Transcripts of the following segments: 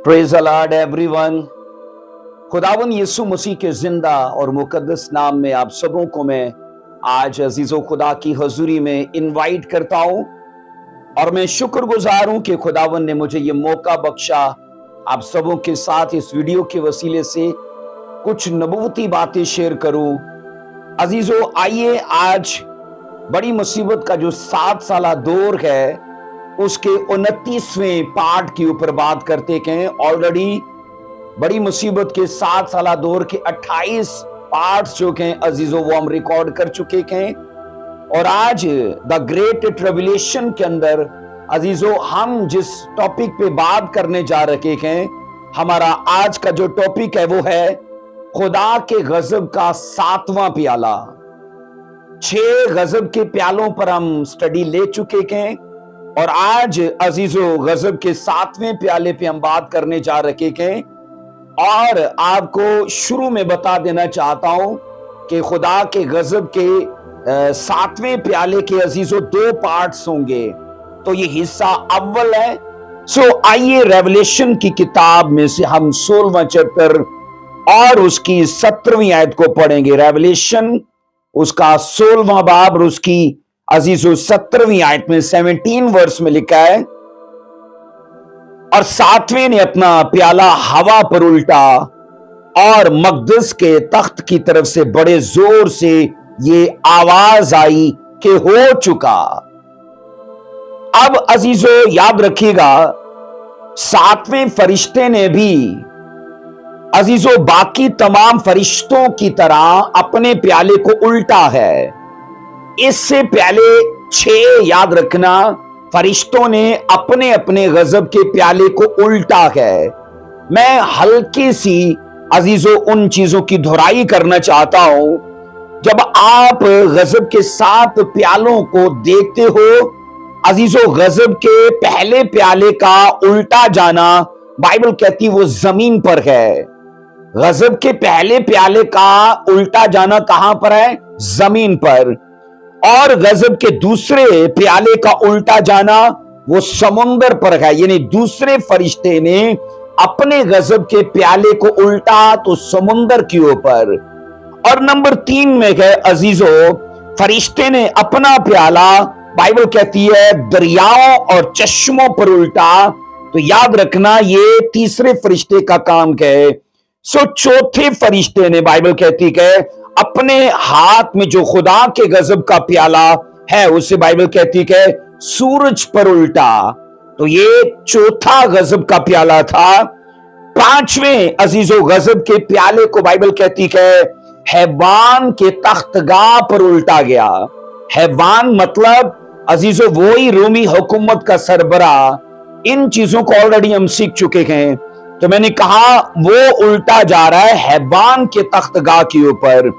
Praise the Lord everyone. खुदावन यीशु मसीह के जिंदा और मुकद्दस नाम में आप सबों को मैं आज अजीजों खुदा की हजूरी में इनवाइट करता हूं और मैं शुक्रगुजार हूं कि खुदावन ने मुझे ये मौका बख्शा आप सबों के साथ इस वीडियो के वसीले से कुछ नबूवती बातें शेयर करूं। अजीजों, आइए आज बड़ी मुसीबत का जो 7 साला दौर है उसके 29वें पार्ट के ऊपर बात करते हैं। ऑलरेडी बड़ी मुसीबत के 7 साला दौर के 28 पार्ट्स जो हैं अजीजों वो हम रिकॉर्ड कर चुके हैं और आज द ग्रेट ट्रिबुलेशन के अंदर अजीजों हम जिस टॉपिक पे बात करने जा रहे हैं, हमारा आज का जो टॉपिक है वो है खुदा के गजब का 7वां प्याला। 6 गजब के प्यालों पर हम स्टडी ले चुके हैं और आज अजीजों गजब के 7वें प्याले पे हम बात करने जा रहे हैं। और आपको शुरू में बता देना चाहता हूं कि खुदा के गजब के 7वें प्याले के अजीजों 2 पार्ट्स होंगे, तो ये हिस्सा अव्वल है। सो आइए रेवलेशन की किताब में से हम 16वां चैप्टर और उसकी 17वीं आयत को पढ़ेंगे। रेवलेशन उसका 16वां बाब और उसकी अजीजों 17वीं आयत में 17 वर्स में लिखा है, और 7वें ने अपना प्याला हवा पर उल्टा और मकदस के तख्त की तरफ से बड़े जोर से ये आवाज आई कि हो चुका। अब अजीजों याद रखिएगा, 7वें फरिश्ते ने भी अजीजों बाकी तमाम फरिश्तों की तरह अपने प्याले को उल्टा है। इससे पहले 6 याद रखना फरिश्तों ने अपने अपने गजब के प्याले को उल्टा है। मैं हल्की सी अजीजों उन चीजों की दोहराई करना चाहता हूं। जब आप गजब के 7 प्यालों को देखते हो अजीजों, गजब के पहले प्याले का उल्टा जाना बाइबल कहती वो जमीन पर है। गजब के पहले प्याले का उल्टा जाना कहां पर है? जमीन पर। और गजब के दूसरे प्याले का उल्टा जाना वो समुंदर पर है, यानी दूसरे फरिश्ते ने अपने गजब के प्याले को उल्टा तो समुंदर के ऊपर। और नंबर 3 में है अजीजों, फरिश्ते ने अपना प्याला बाइबल कहती है दरियाओं और चश्मों पर उल्टा। तो याद रखना ये तीसरे फरिश्ते का काम है। सो चौथे फरिश्ते ने बाइबल कहती है अपने हाथ में जो खुदा के गजब का प्याला है उसे बाइबल कहती है सूरज पर उल्टा। तो ये चौथा गजब का प्याला था। 5वें अजीजों गजब के प्याले को बाइबल कहती है हैवान के तख्तगाह पर उल्टा गया। हैवान मतलब अजीजों वो ही रोमी हुकूमत का सरबरा। इन चीजों को ऑलरेडी हम सीख चुके हैं। तो मैंने कहा वो उल्टा जा रहा है हैवान के तख्तगाह के ऊपर।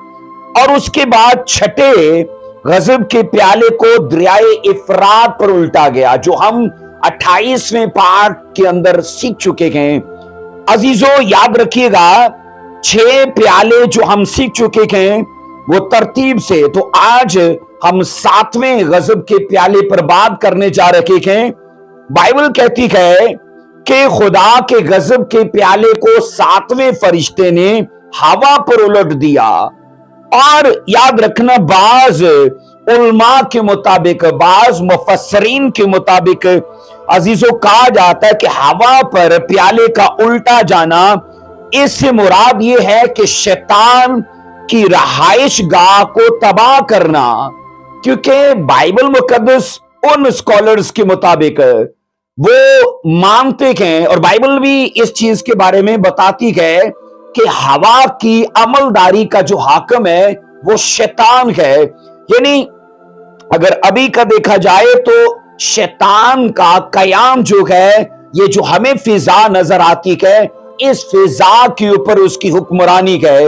और उसके बाद 6ठे गजब के प्याले को दरियाए इफरात पर उल्टा गया, जो हम 28वें पार्ट के अंदर सीख चुके हैं। अजीजों याद रखिएगा, 6 प्याले जो हम सीख चुके हैं वो तरतीब से। तो आज हम 7वें गजब के प्याले पर बात करने जा रहे हैं। बाइबल कहती है कि खुदा के गजब के प्याले को 7वें फरिश्ते ने हवा पर उलट दिया। और याद रखना, बाज उलमा के मुताबिक, बाज मुफस्सरीन के मुताबिक अजीजों कहा जाता है कि हवा पर प्याले का उल्टा जाना, इससे मुराद ये है कि शैतान की रहाइश गाह को तबाह करना। क्योंकि बाइबल मुकद्दस उन स्कॉलर्स के मुताबिक वो मानते हैं और बाइबल भी इस चीज के बारे में बताती है कि हवा की अमलदारी का जो हाकिम है वो शैतान है। यानी अगर अभी का देखा जाए तो शैतान का कयाम जो है, ये जो हमें फिजा नजर आती है, इस फिजा के ऊपर उसकी हुक्मरानी है।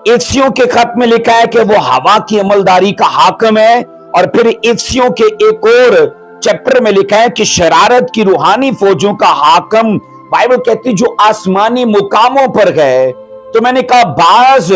इफ्सियों के खत में लिखा है कि वो हवा की अमलदारी का हाकिम है। और फिर इफ्सियों के एक और चैप्टर में लिखा है कि शरारत की रूहानी फौजों का हाकिम बाइबल कहती जो आसमानी मुकामों पर है। तो मैंने कहा बाज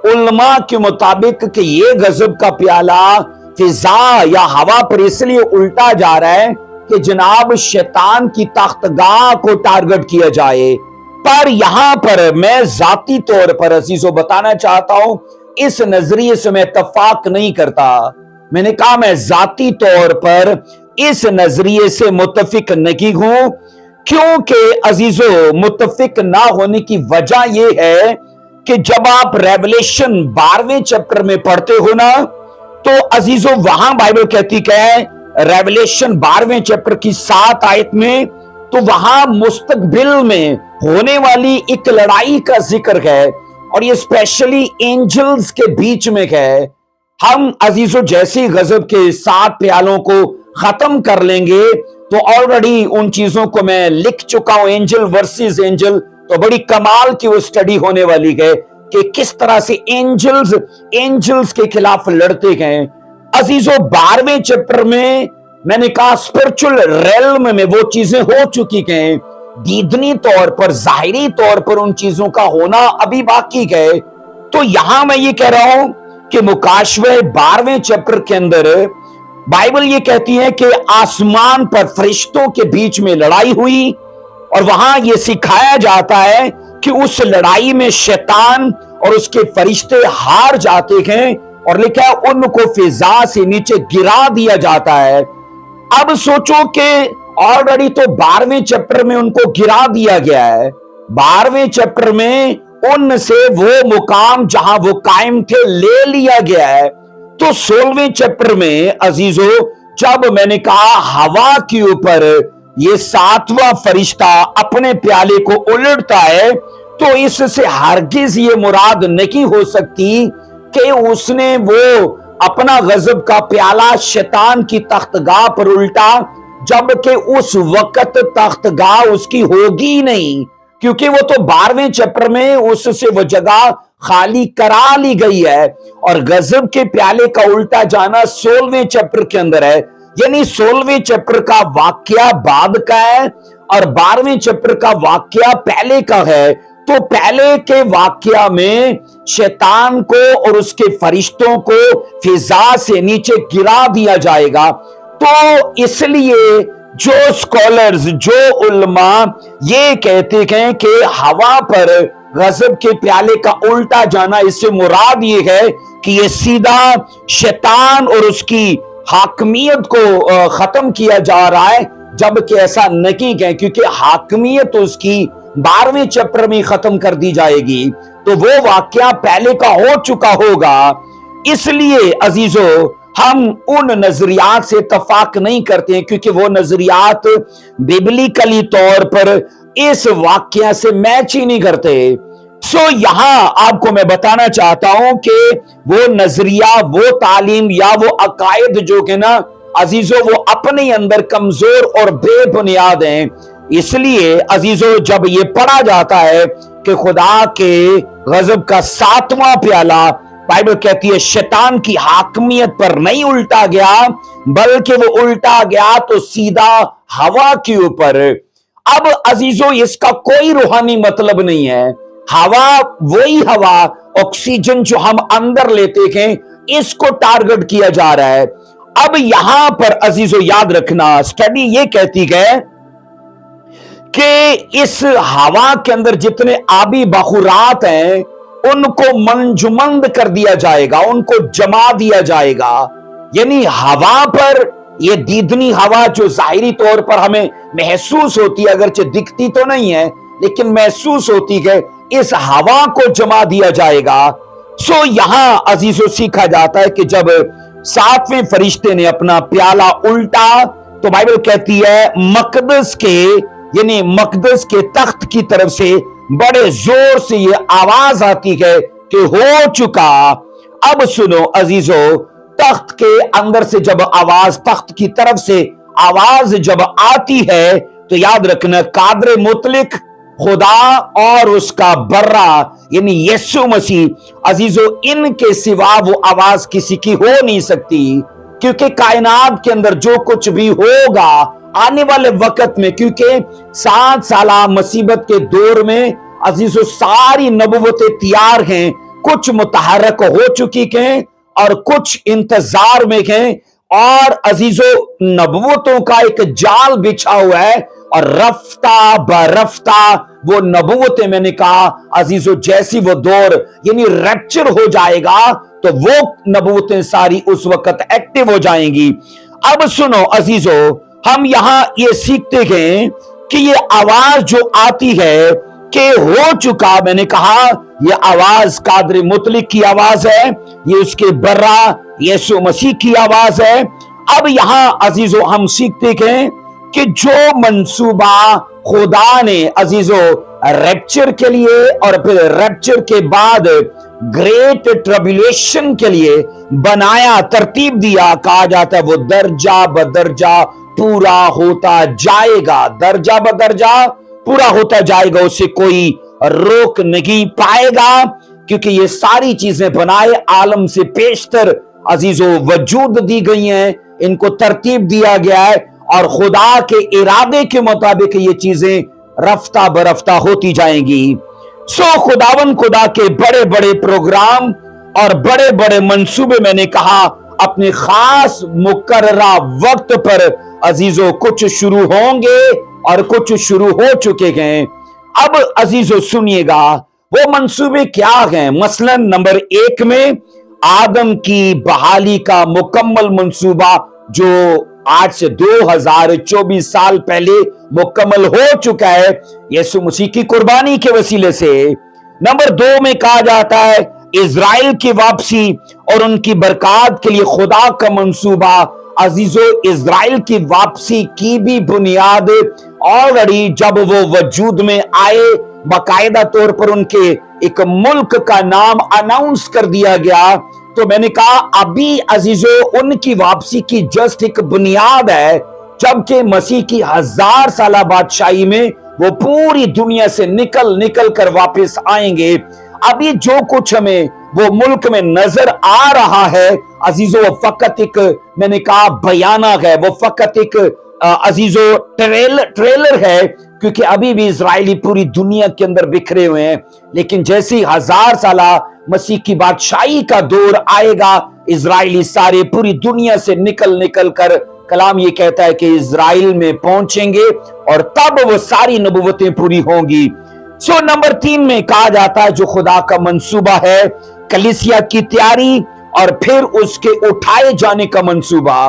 उलमा के मुताबिक कि ये गजब का प्याला फिजा या हवा पर इसलिए उल्टा जा रहा है कि जनाब शैतान की तख्तगाह को टारगेट किया जाए। पर यहां पर मैं जाती तौर पर अजीजों बताना चाहता हूं, इस नजरिए से मैं इत्तफाक नहीं करता। मैंने कहा मैं जाती तौर पर इस नजरिए से मुत्तफिक नहीं हूं, क्योंकि अजीजों मुत्तफिक ना होने की वजह यह है कि जब आप रेवलेशन 12वें चैप्टर में पढ़ते हो ना, तो अजीजों वहां बाइबल कहती है रेवलेशन 12वें चैप्टर की 7 आयत में, तो वहां मुस्तकबिल में होने वाली एक लड़ाई का जिक्र है, और ये स्पेशली एंजल्स के बीच में है। हम अजीजों जैसे गजब के 7 प्यालों को खत्म कर लेंगे, तो ऑलरेडी उन चीजों को मैं लिख चुका हूं, एंजल वर्सेस एंजल, तो बड़ी कमाल की वो स्टडी होने वाली है कि किस तरह से एंजल्स के खिलाफ लड़ते हैं। अजीजों 12वें चैप्टर में मैंने कहा स्पिरिचुअल रेल्म में वो चीजें हो चुकी हैं, दीदनी तौर पर जाहिरी तौर पर उन चीजों का होना अभी बाकी है। तो यहां मैं ये कह रहा हूं कि मुकाशवे 12वें चैप्टर के अंदर बाइबल ये कहती है कि आसमान पर फरिश्तों के बीच में लड़ाई हुई, और वहां ये सिखाया जाता है कि उस लड़ाई में शैतान और उसके फरिश्ते हार जाते हैं, और लिखा है उनको फिजा से नीचे गिरा दिया जाता है। अब सोचो कि ऑलरेडी तो 12वें चैप्टर में उनको गिरा दिया गया है, 12वें चैप्टर में उनसे वो मुकाम जहां वो कायम थे ले लिया गया है। तो 16वें चैप्टर में अजीजों जब मैंने कहा हवा के ऊपर ये 7वां फरिश्ता अपने प्याले को उलटता है, तो इससे हरगिज ये मुराद नहीं हो सकती कि उसने वो अपना गजब का प्याला शैतान की तख्तगाह पर उल्टा, जबकि उस वक्त तख्तगाह उसकी होगी नहीं, क्योंकि वो तो 12वें चैप्टर में उससे वो जगह खाली करा ली गई है, और गजब के प्याले का उल्टा जाना 16वें चैप्टर के अंदर है। यानी 16वें चैप्टर का वाक्या बाद का है और 12वें चैप्टर का वाक्या पहले का है। तो पहले के वाक्या में शैतान को और उसके फरिश्तों को फिजा से नीचे गिरा दिया जाएगा। तो इसलिए जो स्कॉलर्स, जो उल्मा ये कहते हैं कि हवा पर गजब के प्याले का उल्टा जाना, इससे मुराद ये है कि ये सीधा शैतान और उसकी हाकमियत को खत्म किया जा रहा है, जबकि ऐसा नहीं है, क्योंकि हाकमियत उसकी 12वें चैप्टर में खत्म कर दी जाएगी। तो वो वाक्या पहले का हो चुका होगा। इसलिए अजीजों हम उन नजरियात से इत्तफाक नहीं करते हैं, क्योंकि वो नजरियात बिबलिकली तौर पर इस वाक्य से मैच ही नहीं करते। सो यहां आपको मैं बताना चाहता हूं कि वो नजरिया, वो तालीम या वो अकायद जो कि ना अजीजों वो अपने अंदर कमजोर और बेबुनियाद हैं। इसलिए अजीजों जब ये पढ़ा जाता है कि खुदा के गजब का 7वां प्याला, बाइबल कहती है शैतान की हाकमियत पर नहीं उल्टा गया, बल्कि वो उल्टा गया तो सीधा हवा के ऊपर। अब अजीजों इसका कोई रूहानी मतलब नहीं है। हवा वही हवा, ऑक्सीजन जो हम अंदर लेते हैं, इसको टारगेट किया जा रहा है। अब यहां पर अजीजों याद रखना, स्टडी ये कहती है कि इस हवा के अंदर जितने आबी बखुरात हैं उनको मंजुमंद कर दिया जाएगा, उनको जमा दिया जाएगा। यानी हवा पर ये दीदनी हवा जो जाहिरी तौर पर हमें महसूस होती है, अगरचे दिखती तो नहीं है लेकिन महसूस होती है, इस हवा को जमा दिया जाएगा। सो यहां अजीजों सीखा जाता है कि जब 7वें फरिश्ते ने अपना प्याला उल्टा, तो बाइबल कहती है मकदस के यानी मकदस के तख्त की तरफ से बड़े जोर से ये आवाज आती है कि हो चुका। अब सुनो अजीजों, तख्त के अंदर से जब आवाज, तख्त की तरफ से आवाज जब आती है, तो याद रखना कादर मुतलिक खुदा और उसका बर्रा यानी यीशु मसीह अजीजों, इनके सिवा वो आवाज किसी की हो नहीं सकती, क्योंकि कायनात के अंदर जो कुछ भी होगा आने वाले वक्त में, क्योंकि 7 साला मुसीबत के दौर में अजीजों सारी नबुवतें तैयार हैं, कुछ मुतहरक हो चुकी हैं और कुछ इंतजार में हैं, और अजीजों नबूवतों का एक जाल बिछा हुआ है और रफ्ता बरफ्ता वो नबूवतें, मैंने कहा अजीजों जैसी वो दौर यानी रैप्चर हो जाएगा तो वो नबूवतें सारी उस वक्त एक्टिव हो जाएंगी। अब सुनो अजीजों, हम यहां ये सीखते हैं कि ये आवाज जो आती है कि हो चुका, मैंने कहा ये आवाज कादर मुतलिक की आवाज है, ये उसके बर्रा यीशु मसीह की आवाज है। अब यहां अजीजों हम सीखते हैं कि जो मंसूबा खुदा ने अजीजों रैप्चर के लिए और फिर रैप्चर के बाद ग्रेट ट्रबुलेशन के लिए बनाया, तरतीब दिया, कहा जाता है वो दर्जा बदर्जा पूरा होता जाएगा, दर्जा बदर्जा पूरा होता जाएगा, उसे कोई रोक नहीं पाएगा, क्योंकि ये सारी चीजें बनाए आलम से पेशतर अजीजों वजूद दी गई हैं, इनको तरतीब दिया गया है और खुदा के इरादे के मुताबिक ये चीजें रफ्ता बरफ्ता होती जाएंगी। सो खुदावन खुदा के बड़े बड़े प्रोग्राम और बड़े बड़े मंसूबे, मैंने कहा अपने खास मुकर्ररा वक्त पर अजीजों कुछ शुरू होंगे और कुछ शुरू हो चुके हैं। अब अजीजों सुनिएगा वो मंसूबे क्या हैं। मसलन नंबर 1 में आदम की बहाली का मुकम्मल मंसूबा जो आज से 2024 साल पहले मुकम्मल हो चुका है यीशु मसीह की कुर्बानी के वसीले से। नंबर 2 में कहा जाता है इजराइल की वापसी और उनकी बरकत के लिए खुदा का मंसूबा। अजीजों इजराइल की वापसी की भी बुनियाद ऑलरेडी जब वो वजूद में आए, बाकायदा तौर पर उनके एक मुल्क का नाम अनाउंस कर दिया गया, तो मैंने कहा अभी अजीजों उनकी वापसी की जस्ट एक बुनियाद है, जबकि मसीह की 1000 साल बादशाही में वो पूरी दुनिया से निकल कर वापस आएंगे। अभी जो कुछ हमें वो मुल्क में नजर आ रहा है अजीजों वो फकत एक, मैंने कहा बयाना है, वो फकत एक अजीजों ट्रेलर है, क्योंकि अभी भी इजरायली पूरी दुनिया के अंदर बिखरे हुए हैं। लेकिन जैसे ही 1000 साल मसीह की बादशाही का दौर आएगा, इजरायली सारे पूरी दुनिया से निकल कर कलाम ये कहता है कि इजराइल में पहुंचेंगे और तब वो सारी नबूवतें पूरी होंगी। सो नंबर 3 में कहा जाता है जो खुदा का मंसूबा है कलीसिया की तैयारी और फिर उसके उठाए जाने का मंसूबा।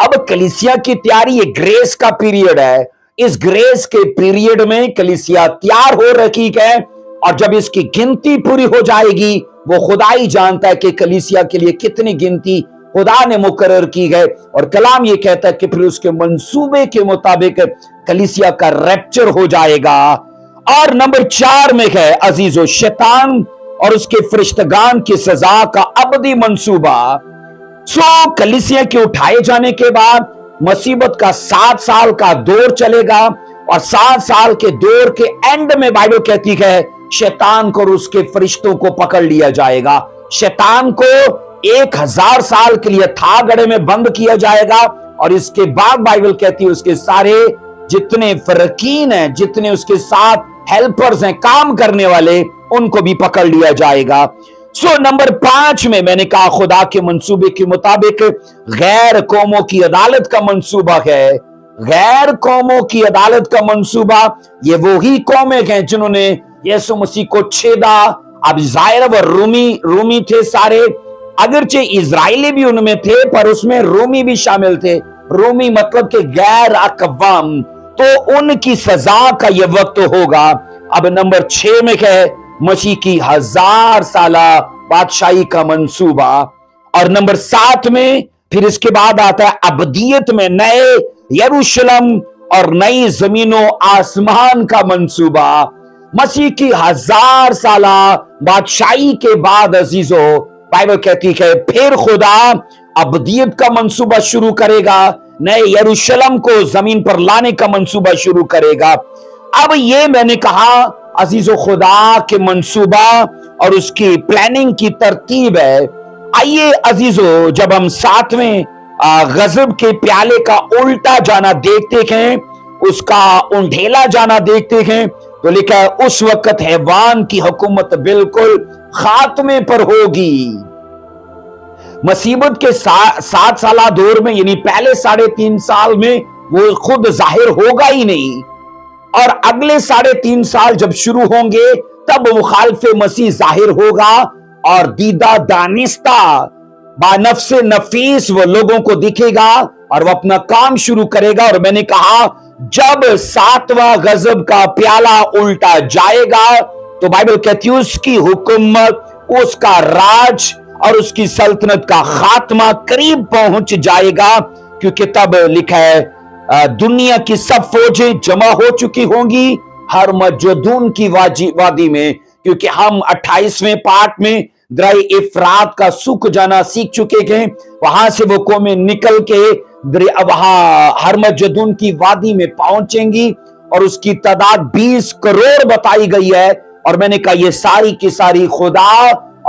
अब कलीसिया की तैयारी ये ग्रेस का पीरियड है, इस ग्रेस के पीरियड में कलीसिया तैयार हो रखी है और जब इसकी गिनती पूरी हो जाएगी वो खुदा ही जानता है कि कलीसिया के लिए कितनी गिनती खुदा ने मुकर्रर की है, और कलाम ये कहता है कि फिर उसके मंसूबे के मुताबिक कलीसिया का रैप्चर हो जाएगा। और नंबर 4 में है अजीजों शैतान और उसके फरिश्तगान की सजा का अबदी मंसूबा। सो कलीसिया के उठाए जाने के बाद मुसीबत का 7 साल का दौर चलेगा और 7 साल के दौर के एंड में बाइबल कहती है शैतान को और उसके फरिश्तों को पकड़ लिया जाएगा। शैतान को 1000 साल के लिए थागड़े में बंद किया जाएगा और इसके बाद बाइबल कहती है उसके सारे जितने फरकीन हैं, जितने उसके साथ हेल्पर्स हैं, काम करने वाले, उनको भी पकड़ लिया जाएगा। सो नंबर 5 में मैंने कहा खुदा के मंसूबे के मुताबिक गैर कौमों की अदालत का मंसूबा है। गैर कौमों की अदालत का मंसूबा, ये वो ही कौमें हैं जिन्होंने यीशु मसीह को छेदा। अब जाहिर व रूमी थे सारे, अगरचे इजरायली भी उनमें थे पर उसमें रूमी भी शामिल थे। रूमी मतलब के गैर अकवाम, तो उनकी सजा का यह वक्त होगा। अब नंबर 6 में है मसीह की 1000 साल बादशाही का मंसूबा और नंबर 7 में फिर इसके बाद आता है अबदियत में नए यरूशलेम और नई जमीनों आसमान का मंसूबा। मसीह की 1000 साल बादशाही के बाद अजीजों बाइबल कहती है फिर खुदा अबदियत का मंसूबा शुरू करेगा, नए यरूशलेम को जमीन पर लाने का मंसूबा शुरू करेगा। अब ये मैंने कहा अजीजों खुदा के मंसूबा और उसकी प्लानिंग की तरतीब है। आइए अजीजों जब हम 7वें गजब के प्याले का उल्टा जाना देखते हैं, उसका उंडेला जाना देखते हैं, तो लिखा है उस वक्त हैवान की हुकूमत बिल्कुल खात्मे पर होगी। मुसीबत के 7 साल दौर में, यानी पहले 3.5 साल में वो खुद जाहिर होगा ही नहीं, और अगले 3.5 साल जब शुरू होंगे तब मुखालिफ मसीह जाहिर होगा और दीदा दानिस्ता बानफ्स नफीस वो लोगों को दिखेगा और वो अपना काम शुरू करेगा। और मैंने कहा जब 7वां गजब का प्याला उल्टा जाएगा तो बाइबल कहती है उसकी हुकूमत, उसका राज और उसकी सल्तनत का खात्मा करीब पहुंच जाएगा, क्योंकि तब लिखा है दुनिया की सब फौजें जमा हो चुकी होंगी हर मजदून की वादी में, क्योंकि हम 28वें पाठ में दराई इफरात का सूख जाना सीख चुके हैं। वहां से वो कौमें निकल के वहां हर मजदून की वादी में पहुंचेंगी और उसकी तादाद 20 करोड़ बताई गई है। और मैंने कहा ये सारी की सारी खुदा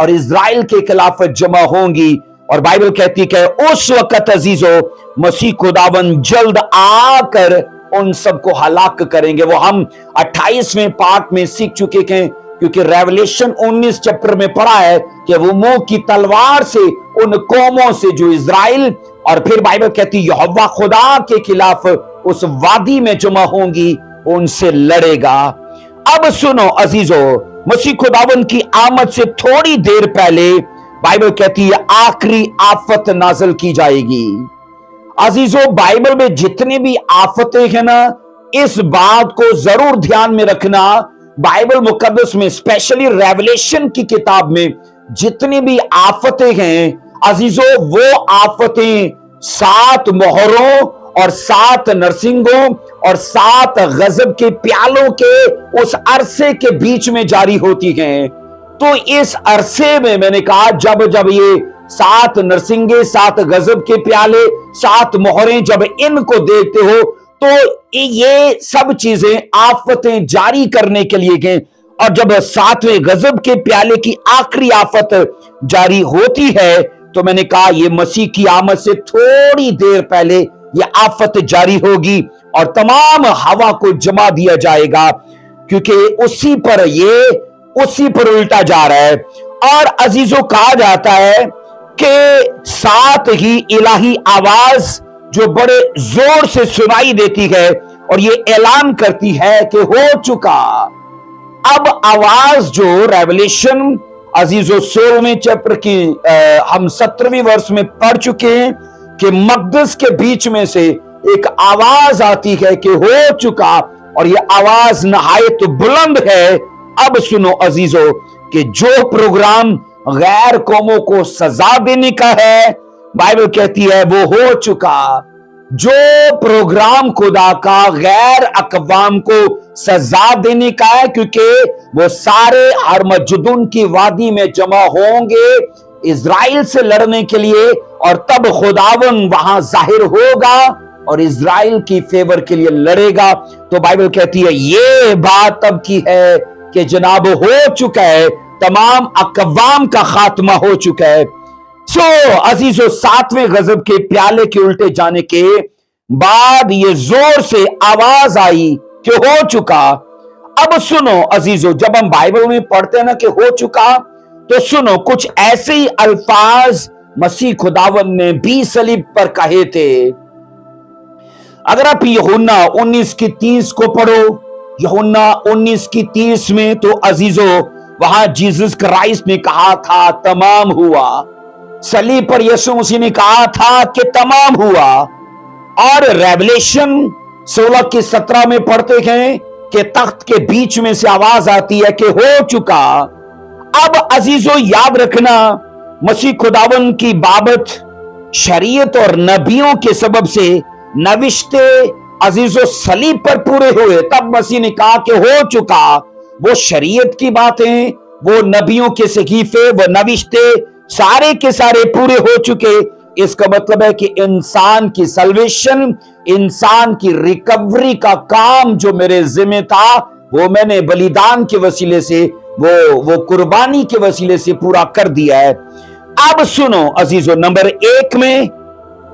और इजराइल के खिलाफ जमा होंगी। और बाइबल कहती है कि उस वक्त अजीजो मसीह खुदावन जल्द आकर उन सबको हलाक करेंगे। वो हम 28वें पाठ में सीख चुके हैं, क्योंकि रेवलेशन 19 चैप्टर में पढ़ा है कि वो मुंह की तलवार से उन कौमों से जो इजराइल, और फिर बाइबल कहती है यहोवा खुदा के खिलाफ उस वादी में जमा होंगी, उनसे लड़ेगा। अब सुनो अजीजो, मसीह खुदावन की आमद से थोड़ी देर पहले बाइबल कहती है आखिरी आफत नाजल की जाएगी। अजीजो, बाइबल में जितनी भी आफतें हैं ना, इस बात को जरूर ध्यान में रखना। बाइबल मुकद्दस में स्पेशली रेवलेशन की किताब में जितनी भी आफतें हैं अजीजो, वो आफतें 7 मोहरों और 7 नरसिंगों और 7 गजब के प्यालों के उस अरसे के बीच में जारी होती हैं। तो इस अरसे में मैंने कहा जब जब ये 7 नरसिंगे, 7 गजब के प्याले, 7 मोहरें जब इनको देखते हो तो ये सब चीजें आफतें जारी करने के लिए गए। और जब 7वें गजब के प्याले की आखिरी आफत जारी होती है तो मैंने कहा ये मसीह की आमद से थोड़ी देर पहले ये आफत जारी होगी और तमाम हवा को जमा दिया जाएगा, क्योंकि उसी पर उल्टा जा रहा है। और अजीजों, कहा जाता है कि 7 ही इलाही आवाज जो बड़े जोर से सुनाई देती है और ये ऐलान करती है कि हो चुका। अब आवाज जो रेवलेशन अजीजों 16वें चैप्टर की हम 17वीं वर्ष में पढ़ चुके हैं कि मकदस के बीच में से एक आवाज आती है कि हो चुका, और ये आवाज नहायत बुलंद है। अब सुनो अजीजों कि जो प्रोग्राम गैर कौमों को सजा देने का है, बाइबल कहती है वो हो चुका। जो प्रोग्राम खुदा का गैर अकवाम को सजा देने का है, क्योंकि वो सारे हरमजुदुन की वादी में जमा होंगे इजराइल से लड़ने के लिए, और तब खुदावन वहां जाहिर होगा और इजराइल की फेवर के लिए लड़ेगा। तो बाइबल कहती है ये बात तब की है कि जनाब हो चुका है, तमाम अकवाम का खात्मा हो चुका है। सो अजीजों, 7वें गजब के प्याले के उल्टे जाने के बाद ये जोर से आवाज आई कि हो चुका। अब सुनो अजीजों, जब हम बाइबल में पढ़ते हैं ना कि हो चुका, तो सुनो कुछ ऐसे ही अल्फाज मसीह खुदावन ने भी सलीब पर कहे थे। अगर आप यूहन्ना 19:30 को पढ़ो, यूहन्ना 19:30 में, तो अजीजों वहां जीसस क्राइस्ट ने कहा था तमाम हुआ। सलीब पर यीशु मसीह ने कहा था कि तमाम हुआ। और रेवलेशन 16:17 में पढ़ते हैं कि तख्त के बीच में से आवाज आती है कि हो चुका। अब अजीजों याद रखना, मसीह खुदावन की बाबत शरीयत और नबियों के सबब से नविश्ते अजीजों सलीब पर पूरे हुए। तब मसीह ने कहा कि हो चुका। वो शरीयत की बातें, वो नबियों के सहीफे, वो नविश्ते सारे के सारे पूरे हो चुके। इसका मतलब है कि इंसान की सल्वेशन, इंसान की रिकवरी का काम जो मेरे जिम्मे था, वो मैंने बलिदान के वसीले से, वो कुर्बानी के वसीले से पूरा कर दिया है। अब सुनो अजीजों, नंबर 1 में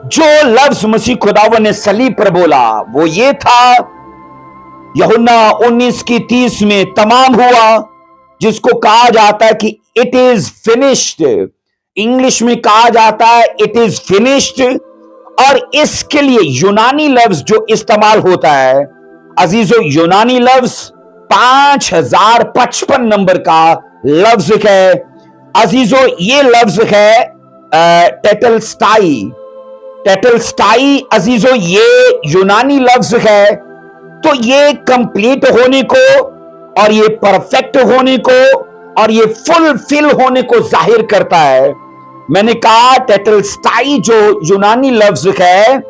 जो लफ्ज मसीह खुदावन ने सलीब पर बोला वो ये था, यूहन्ना 19:30 में तमाम हुआ, जिसको कहा जाता है कि इट इज फिनिश्ड। इंग्लिश में कहा जाता है इट इज फिनिश्ड, और इसके लिए यूनानी लफ्ज जो इस्तेमाल होता है अजीजों, यूनानी लफ्ज 5055 नंबर का लफ्ज है अजीजों। ये लफ्ज है टेटलस्टाई। टेटलस्टाई अजीजों ये यूनानी लफ्ज है। तो ये कंप्लीट होने को और ये परफेक्ट होने को और ये फुलफिल होने को जाहिर करता है। मैंने कहा टेटलस्टाई जो यूनानी लफ्ज है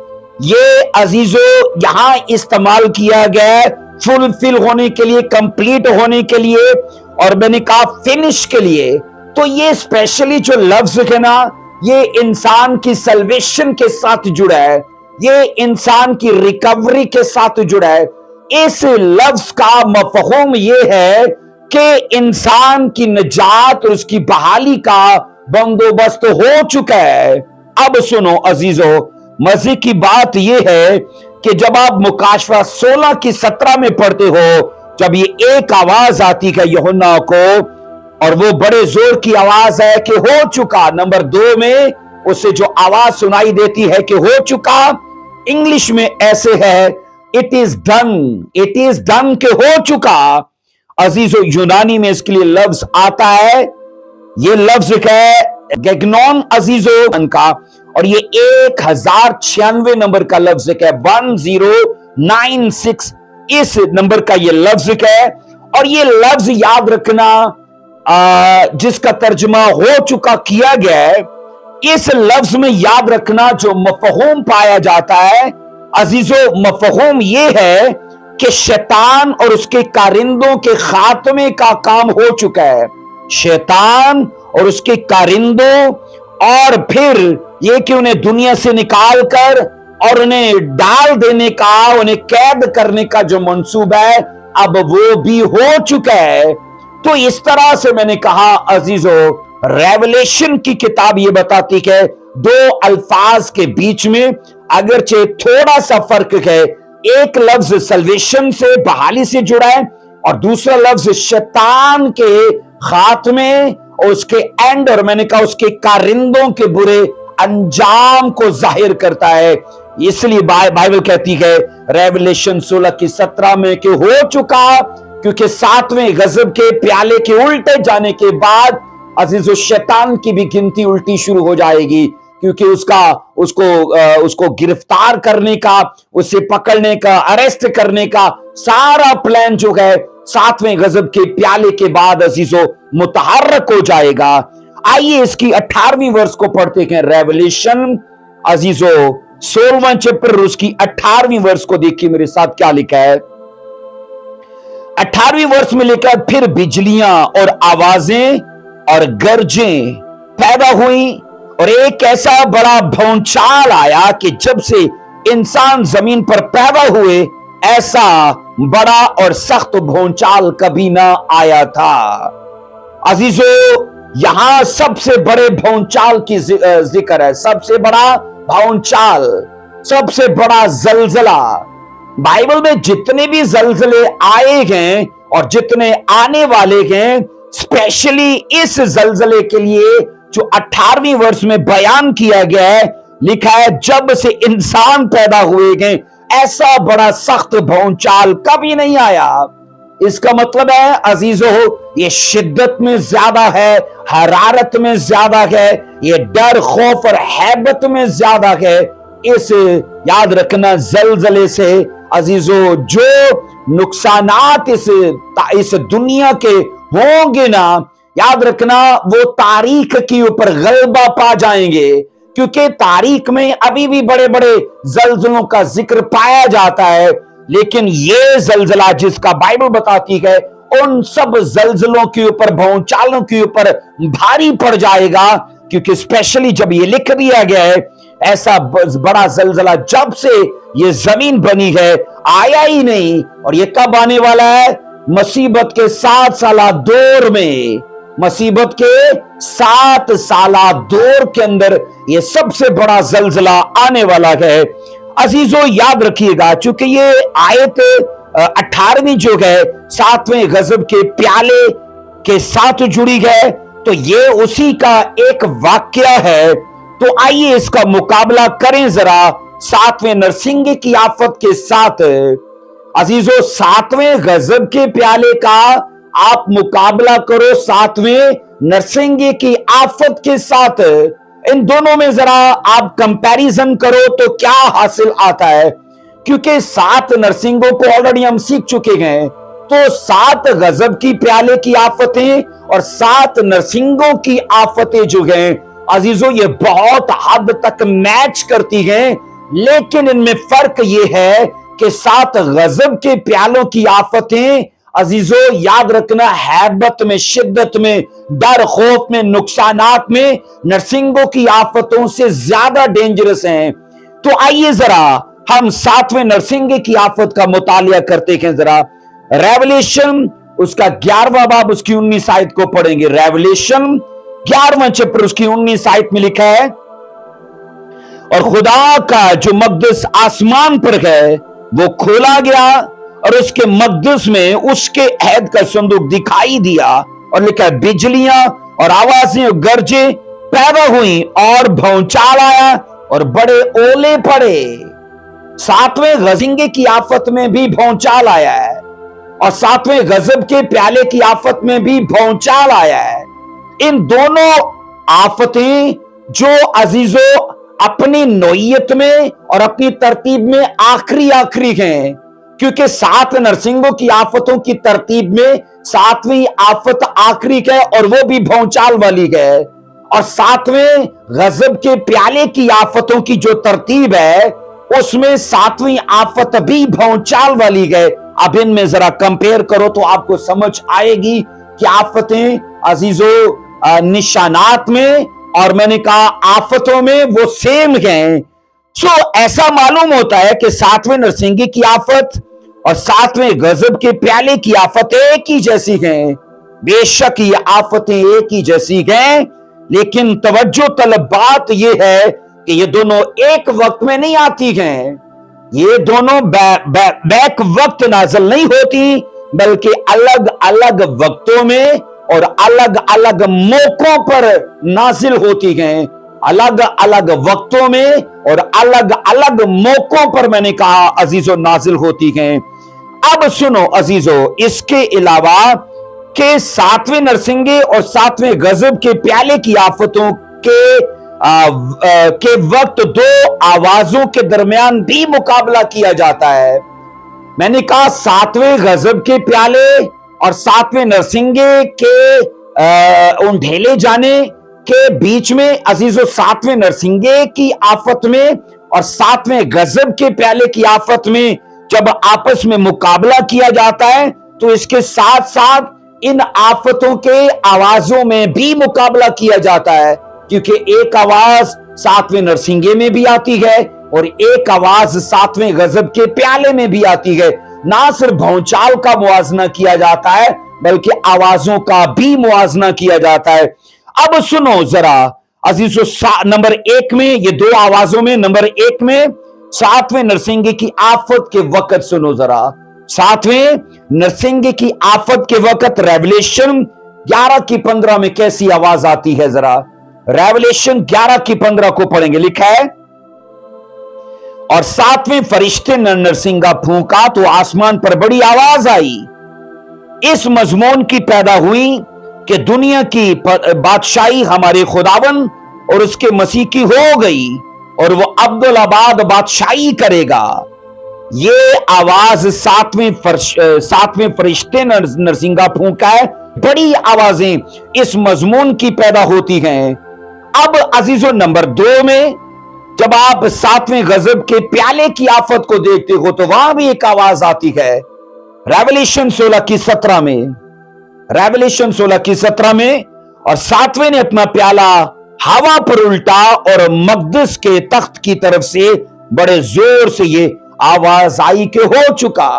ये अजीजों यहां इस्तेमाल किया गया है फुलफिल होने के लिए, कंप्लीट होने के लिए, और मैंने कहा फिनिश के लिए। तो ये स्पेशली जो लफ्ज है ना, ये इंसान की सल्वेशन के साथ जुड़ा है, ये इंसान की रिकवरी के साथ जुड़ा है। इस लफ्ज का मफहूम ये है कि इंसान की निजात और उसकी बहाली का बंदोबस्त हो चुका है। अब सुनो अजीजों, मजे की बात यह है कि जब आप मुकाशवा 16 की 17 में पढ़ते हो, जब ये एक आवाज आती है यूहन्ना को, और वो बड़े जोर की आवाज है कि हो चुका। नंबर 2 में उसे जो आवाज सुनाई देती है कि हो चुका, इंग्लिश में ऐसे है it is done, it is done के हो चुका। अजीजों यूनानी में इसके लिए लफ्ज आता है, ये लफ्ज है गेग्नोन अजीजों का, और ये 1096 नंबर का लफ्ज है, 1096 इस नंबर का ये लफ्ज है। और ये लफ्ज याद रखना जिसका तर्जुमा हो चुका किया गया है, इस लफ्ज में याद रखना जो मफहूम पाया जाता है अजीजों, मफहूम ये है कि शैतान और उसके कारिंदों के खात्मे का काम हो चुका है। शैतान और उसके कारिंदों, और फिर ये कि उन्हें दुनिया से निकाल कर और उन्हें डाल देने का, उन्हें कैद करने का जो मंसूबा है, अब वो भी हो चुका है। तो इस तरह से मैंने कहा अजीजों, रेवलेशन की किताब ये बताती है दो अल्फाज के बीच में अगरचे थोड़ा सा फर्क है। एक लफ्ज सल्वेशन से, बहाली से जुड़ा है, और दूसरा लफ्ज शैतान के खात्मे और उसके एंड, और मैंने कहा उसके कारिंदों के बुरे अंजाम को जाहिर करता है। इसलिए बाइबल कहती है रेवलेशन 16 की 17 में कि हो चुका, क्योंकि 7वें गजब के प्याले के उल्टे जाने के बाद अजीजों शैतान की भी गिनती उल्टी शुरू हो जाएगी, क्योंकि उसको गिरफ्तार करने का, उसे पकड़ने का, अरेस्ट करने का सारा प्लान जो है 7वें गजब के प्याले के बाद अजीजों मुतहर्रक हो जाएगा। आइए इसकी 18वीं वर्ष को पढ़ते हैं। रेवलेशन अजीजों 16वां चैप्टर उसकी 18वीं वर्ष को देखिए मेरे साथ क्या लिखा है। 18वीं वर्ष में लिखा है, फिर बिजलियां और आवाजें और गरजें पैदा हुई, और एक ऐसा बड़ा भौंचाल आया कि जब से इंसान जमीन पर पैदा हुए ऐसा बड़ा और सख्त भौंचाल कभी ना आया था। अजीजों यहां सबसे बड़े भौंचाल की जिक्र है, सबसे बड़ा भौंचाल, सबसे बड़ा जलजला। बाइबल में जितने भी जलजले आए हैं और जितने आने वाले हैं, स्पेशली इस जलजले के लिए जो 18वीं वर्ष में बयान किया गया है, लिखा है जब से इंसान पैदा हुए हैं ऐसा बड़ा सख्त भौंचाल कभी नहीं आया। इसका मतलब है अजीजों ये शिद्दत में ज्यादा है, हरारत में ज्यादा है, ये डर खौफ और हैबत में ज्यादा है। इस याद रखना जलजले से अजीजों जो नुकसानात इस दुनिया के होंगे ना, याद रखना वो तारीख के ऊपर गलबा पा जाएंगे, क्योंकि तारीख में अभी भी बड़े बड़े जलजलों का जिक्र पाया जाता है, लेकिन ये जलजला जिसका बाइबल बताती है उन सब जलजलों के ऊपर, भौचालों के ऊपर भारी पड़ जाएगा, क्योंकि स्पेशली जब ये लिख दिया गया है ऐसा बड़ा जलजला जब से ये जमीन बनी है आया ही नहीं। और ये कब आने वाला है? मुसीबत के 7 साला दौर में, मुसीबत के 7 साला दौर के अंदर ये सबसे बड़ा जलजला आने वाला है। अजीजों याद रखिएगा, चूंकि ये आयत 18वीं जो है 7वें गजब के प्याले के साथ जुड़ी है, तो ये उसी का एक वाक्य है। तो आइए इसका मुकाबला करें जरा सातवें नरसिंगे की आफत के साथ। अजीजों, सातवें गजब के प्याले का आप मुकाबला करो सातवें नरसिंगे की आफत के साथ। इन दोनों में जरा आप कंपैरिजन करो तो क्या हासिल आता है, क्योंकि सात नरसिंगों को ऑलरेडी हम सीख चुके हैं। तो सात गजब की प्याले की आफतें और सात नरसिंगों की आफतें जो हैं अजीजों, ये बहुत हद तक मैच करती हैं, लेकिन इनमें फर्क ये है कि सात गजब के प्यालों की आफतें अजीजों याद रखना, हैबत में, शिद्दत में, डर खौफ में, नुकसानात में नरसिंगों की आफतों से ज्यादा डेंजरस हैं। तो आइए जरा हम सातवें नरसिंगे की आफत का मुतालिया करते हैं। जरा रेवलेशन उसका 11वां बाब उसकी 19 आयत को पढ़ेंगे। रेवलेशन 11वां चैप्टर उसकी 19 आयत में लिखा है, और खुदा का जो मकदस आसमान पर है वो खोला गया और उसके मकदस में उसके अहद का संदूक दिखाई दिया, और लिखा है बिजलियां और आवाजें और गरजे पैदा हुई और भौचाल आया और बड़े ओले पड़े। सातवें गजिंगे की आफत में भी भौचाल आया है और सातवें गजब के प्याले की आफत में भी भौचाल आया है। इन दोनों आफतें जो अजीजों अपनी नोयत में और अपनी तरतीब में आखिरी हैं, क्योंकि सात नरसिंगों की आफतों की तरतीब में सातवीं आफत आखिरी है और वो भी भौचाल वाली है, और सातवें गजब के प्याले की आफतों की जो तरतीब है उसमें सातवीं आफत भी भौचाल वाली है। अब इनमें जरा कंपेयर करो तो आपको समझ आएगी कि आफतें अजीजों निशानात में और मैंने कहा आफतों में वो सेम हैं। सो ऐसा मालूम होता है कि सातवें नरसिंगे की आफत और सातवें गजब के प्याले की आफत एक ही जैसी हैं। बेशक ये आफतें एक ही जैसी हैं, लेकिन तवज्जो तलब बात यह है कि ये दोनों एक वक्त में नहीं आती हैं। ये दोनों बैक वक्त नाज़िल नहीं होती, बल्कि अलग अलग वक्तों में और अलग अलग मौकों पर नाजिल होती हैं। अलग अलग वक्तों में और अलग अलग मौकों पर मैंने कहा अजीजों नाजिल होती हैं। अब सुनो अजीजों, इसके अलावा के सातवें नरसिंगे और सातवें गजब के प्याले की आफतों के वक्त दो आवाजों के दरमियान भी मुकाबला किया जाता है। मैंने कहा सातवें गजब के प्याले और सातवें नरसिंगे के उन ढेले जाने के बीच में अजीजों सातवें नरसिंगे की आफत में और सातवें गजब के प्याले की आफत में जब आपस में मुकाबला किया जाता है तो इसके साथ साथ इन आफतों के आवाजों में भी मुकाबला किया जाता है, क्योंकि एक आवाज सातवें नरसिंगे में भी आती है और एक आवाज सातवें गजब के प्याले में भी आती है। ना सिर्फ भौचाल का मुआजना किया जाता है बल्कि आवाजों का भी मुआजना किया जाता है। अब सुनो जरा अजीजों, नंबर एक में ये दो आवाजों में, नंबर एक में सातवें नरसिंगे की आफत के वक्त सुनो जरा। सातवें नरसिंगे की आफत के वक्त रेवलेशन 11 की 15 में कैसी आवाज आती है जरा। रेवलेशन 11 की 15 को पढ़ेंगे। लिखा है, और सातवें फरिश्ते ने नरसिंगा फूंका तो आसमान पर बड़ी आवाज आई, इस मजमून की पैदा हुई कि दुनिया की बादशाही हमारे खुदावन और उसके मसीह की हो गई और वो अब्दुल आबाद बादशाही करेगा। ये आवाज सातवें फरिश्ते ने नरसिंगा फूंका है, बड़ी आवाजें इस मजमून की पैदा होती हैं। अब अजीजों नंबर 2 में जब आप सातवें गजब के प्याले की आफत को देखते हो तो वहां भी एक आवाज आती है। रेवलेशन 16 की 17 में, रेवलेशन 16 की 17 में, और सातवें ने अपना प्याला हवा पर उल्टा और मकदस के तख्त की तरफ से बड़े जोर से ये आवाज आई कि हो चुका।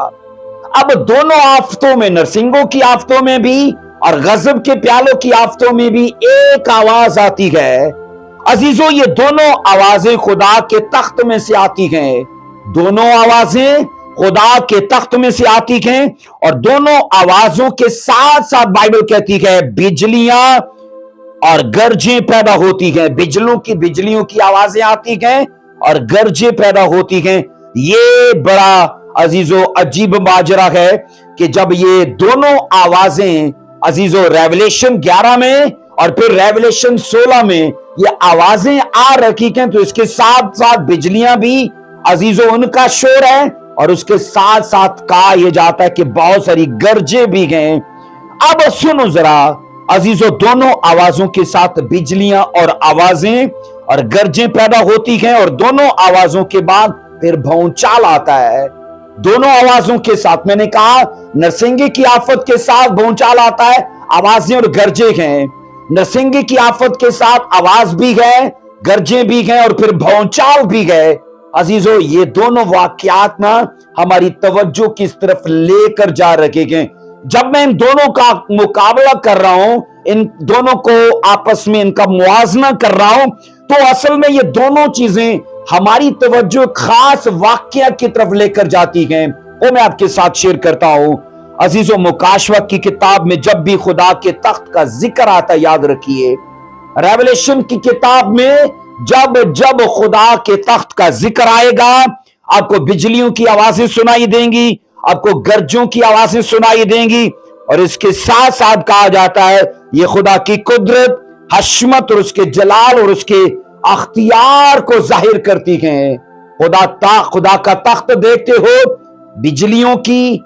अब दोनों आफतों में, नरसिंगों की आफतों में भी और गजब के प्यालों की आफतों में भी एक आवाज आती है। अजीजों ये दोनों आवाजें खुदा के तख्त में से आती हैं। दोनों आवाजें खुदा के तख्त में से आती हैं और दोनों आवाजों के साथ साथ बाइबल कहती है बिजलियां और गरजें पैदा होती हैं, बिजलियों की आवाजें आती हैं और गरजें पैदा होती हैं। ये बड़ा अजीजों अजीब माजरा है कि जब ये दोनों आवाजें अजीजों रेवलेशन 11 में और फिर रेवलेशन 16 में ये आवाजें आ रखी हैं, तो इसके साथ साथ बिजलियां भी अजीजों उनका शोर है और उसके साथ साथ कहा यह जाता है कि बहुत सारी गरजें भी हैं। अब सुनो जरा अजीजों, दोनों आवाजों के साथ बिजलियां और आवाजें और गरजें पैदा होती हैं और दोनों आवाजों के बाद फिर भौचाल आता है। दोनों आवाजों के साथ, मैंने कहा नरसिंगे की आफत के साथ भौचाल आता है, आवाजें और गरजें हैं। नरसिंगे की आफत के साथ आवाज भी है, गरजें भी हैं और फिर भौचाल भी है। अजीजों, ये दोनों वाकयात ना हमारी तवज्जो किस तरफ लेकर जा रखे हैं। जब मैं इन दोनों का मुकाबला कर रहा हूं, इन दोनों को आपस में इनका मुआवजा कर रहा हूं, तो असल में ये दोनों चीजें हमारी तवज्जो खास वाकया की तरफ लेकर जाती हैं। वो मैं आपके साथ शेयर करता हूं। अजीजों, मुकाशवा की किताब में जब भी खुदा के तख्त का जिक्र आता, याद रखिए, रेवलेशन की किताब में जब जब खुदा के तख्त का जिक्र आएगा, आपको बिजलियों की आवाजें सुनाई देंगी, आपको गरजों की आवाजें सुनाई देंगी और इसके साथ साथ कहा जाता है ये खुदा की कुदरत, हशमत और उसके जलाल और उसके अख्तियार को जाहिर करती हैं। खुदा का तख्त देखते हो, बिजलियों की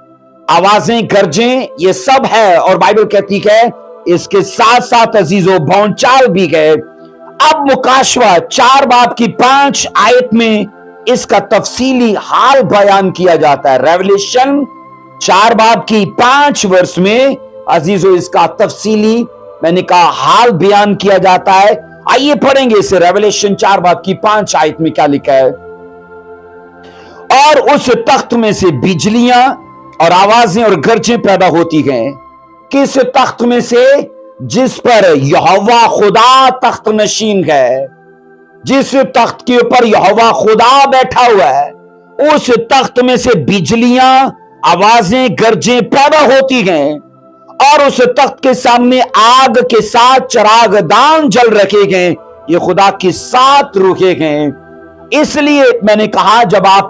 आवाजें, गरजें, ये सब है और बाइबल कहती है इसके साथ साथ अजीजों भौचाल भी है। अब मुकाशवा 4 बाब की 5 आयत में इसका तफसीली हाल बयान किया जाता है। रेवलेशन 4 बाब की 5 वर्ष में अजीजों इसका तफसीली, मैंने कहा, हाल बयान किया जाता है। आइए पढ़ेंगे इसे। रेवलेशन 4 बाब की 5 आयत में क्या लिखा है? और उस तख्त में से बिजलियां और आवाजें और गरजें पैदा होती हैं। किस तख्त में से? जिस पर यहोवा खुदा तख्त नशीन है, जिस तख्त के ऊपर यहोवा खुदा बैठा हुआ है, उस तख्त में से बिजलियां, आवाजें, गरजें पैदा होती हैं और उस तख्त के सामने आग के साथ चरागदान जल रखे गए। ये खुदा की 7 रूहें हैं। इसलिए मैंने कहा जब आप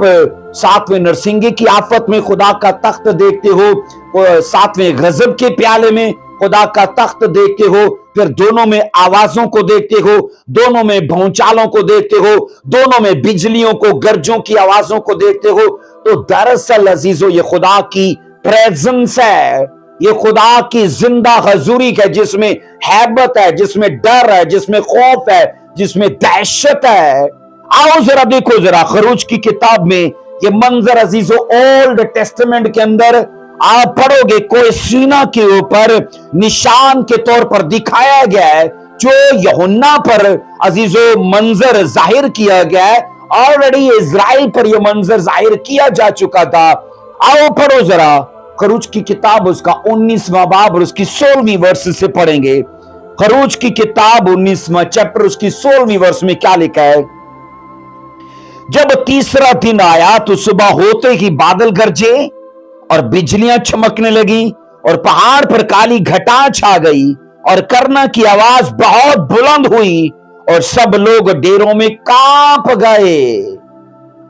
7वें नरसिंगे की आफत में खुदा का तख्त देखते हो, 7वें गजब के प्याले में खुदा का तख्त देखते हो, फिर दोनों में आवाजों को देखते हो, दोनों में भौचालों को देखते हो, दोनों में बिजलियों को, गरजों की आवाजों को देखते हो, तो दरअसल अजीजों ये खुदा की प्रेजेंस है, ये खुदा की जिंदा हजूरी है, जिसमें हैबत है, जिसमें डर है, जिसमें खौफ है, जिसमें दहशत है। आओ जरा देखो जरा खरूज की किताब में ये मंजर अजीजों ओल्ड टेस्टामेंट के अंदर आप पढ़ोगे, कोई सीना के ऊपर निशान के तौर पर दिखाया गया है, जो यूहन्ना पर अजीजों मंजर जाहिर किया गया है। ऑलरेडी इजराइल पर यह मंजर जाहिर किया जा चुका था। आओ पढ़ो जरा खरूज की किताब, उसका 19वां बाब और उसकी 16वीं वर्ष से पढ़ेंगे। खरूज की किताब 19वां चैप्टर उसकी 16वीं वर्ष में क्या लिखा है? जब तीसरा दिन आया तो सुबह होते ही बादल गरजे और बिजलियां चमकने लगी और पहाड़ पर काली घटा छा गई और करना की आवाज बहुत बुलंद हुई और सब लोग डेरों में कांप गए।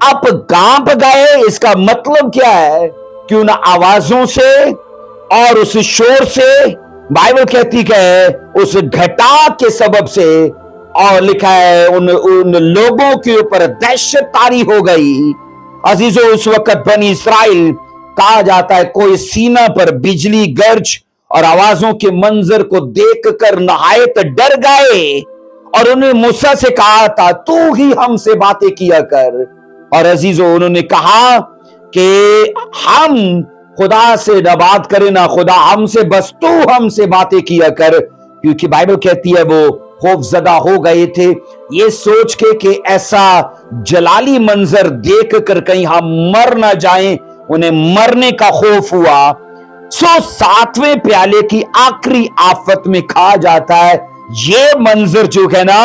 अब कांप गए, इसका मतलब क्या है कि उन आवाजों से और उस शोर से, बाइबल कहती है उस घटा के सबब से, और लिखा है उन लोगों के ऊपर दहशत तारी हो गई। अजीजों, उस वक्त बनी इस्राइल कहा जाता है कोई सीना पर बिजली, गर्ज और आवाजों के मंजर को देखकर नहायत डर गए और उन्हें मूसा से कहा था तू ही हमसे बातें किया कर। और अजीजों, उन्होंने कहा कि हम खुदा से न बात करें ना खुदा हमसे, बस तू हमसे बातें किया कर, क्योंकि बाइबल कहती है वो खौफजदा हो गए थे ये सोच के कि ऐसा जलाली मंजर देख कर कहीं हम मर ना जाएं, उन्हें मरने का खौफ हुआ। 7वें प्याले की आखिरी आफत में कहा जाता है ये मंजर जो है ना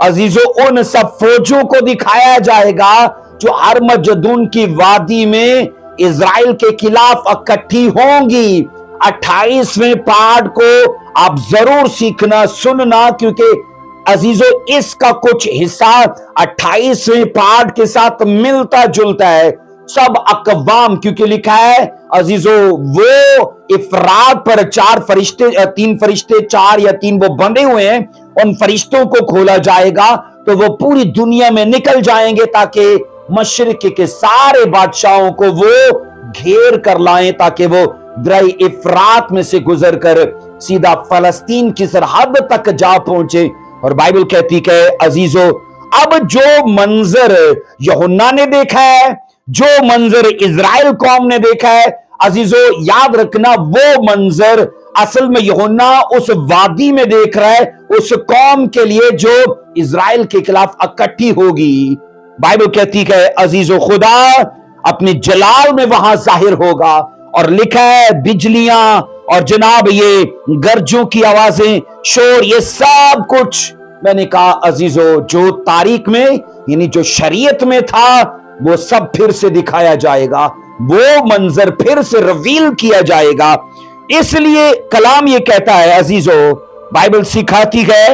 अजीजों, उन सब फौजों को दिखाया जाएगा जो हरमजदून की वादी में इजराइल के खिलाफ इकट्ठी होंगी। 28वें पहाड़ को आप जरूर सीखना, सुनना, क्योंकि अजीजों इसका कुछ हिस्सा 28वें पाठ के साथ मिलता जुलता है। सब अकवाम, क्योंकि लिखा है अजीजों वो इफरात पर 4 फरिश्ते, 3 फरिश्ते, 4 या 3 वो बंधे हुए हैं, उन फरिश्तों को खोला जाएगा तो वो पूरी दुनिया में निकल जाएंगे ताकि मशरिक के सारे बादशाहों को वो घेर कर लाएं, ताकि वो दरिया इफरात में से गुजर कर सीधा फलस्तीन की सरहद तक जा पहुंचे। और बाइबल कहती है अजीजों, अब जो मंजर यूहन्ना ने देखा है, जो मंजर इजराइल कौम ने देखा है, अजीजों याद रखना वो मंजर असल में यूहन्ना उस वादी में देख रहा है, उस कौम के लिए जो इजराइल के खिलाफ इकट्ठी होगी। बाइबल कहती है अजीजों, खुदा अपने जलाल में वहां जाहिर होगा, और लिखा है बिजलियां और जनाब ये गर्जों की आवाजें, शोर, ये सब कुछ, मैंने कहा अजीजों जो तारीख में यानी जो शरीयत में था वो सब फिर से दिखाया जाएगा, वो मंजर फिर से रिवील किया जाएगा। इसलिए कलाम ये कहता है अजीजों, बाइबल सिखाती है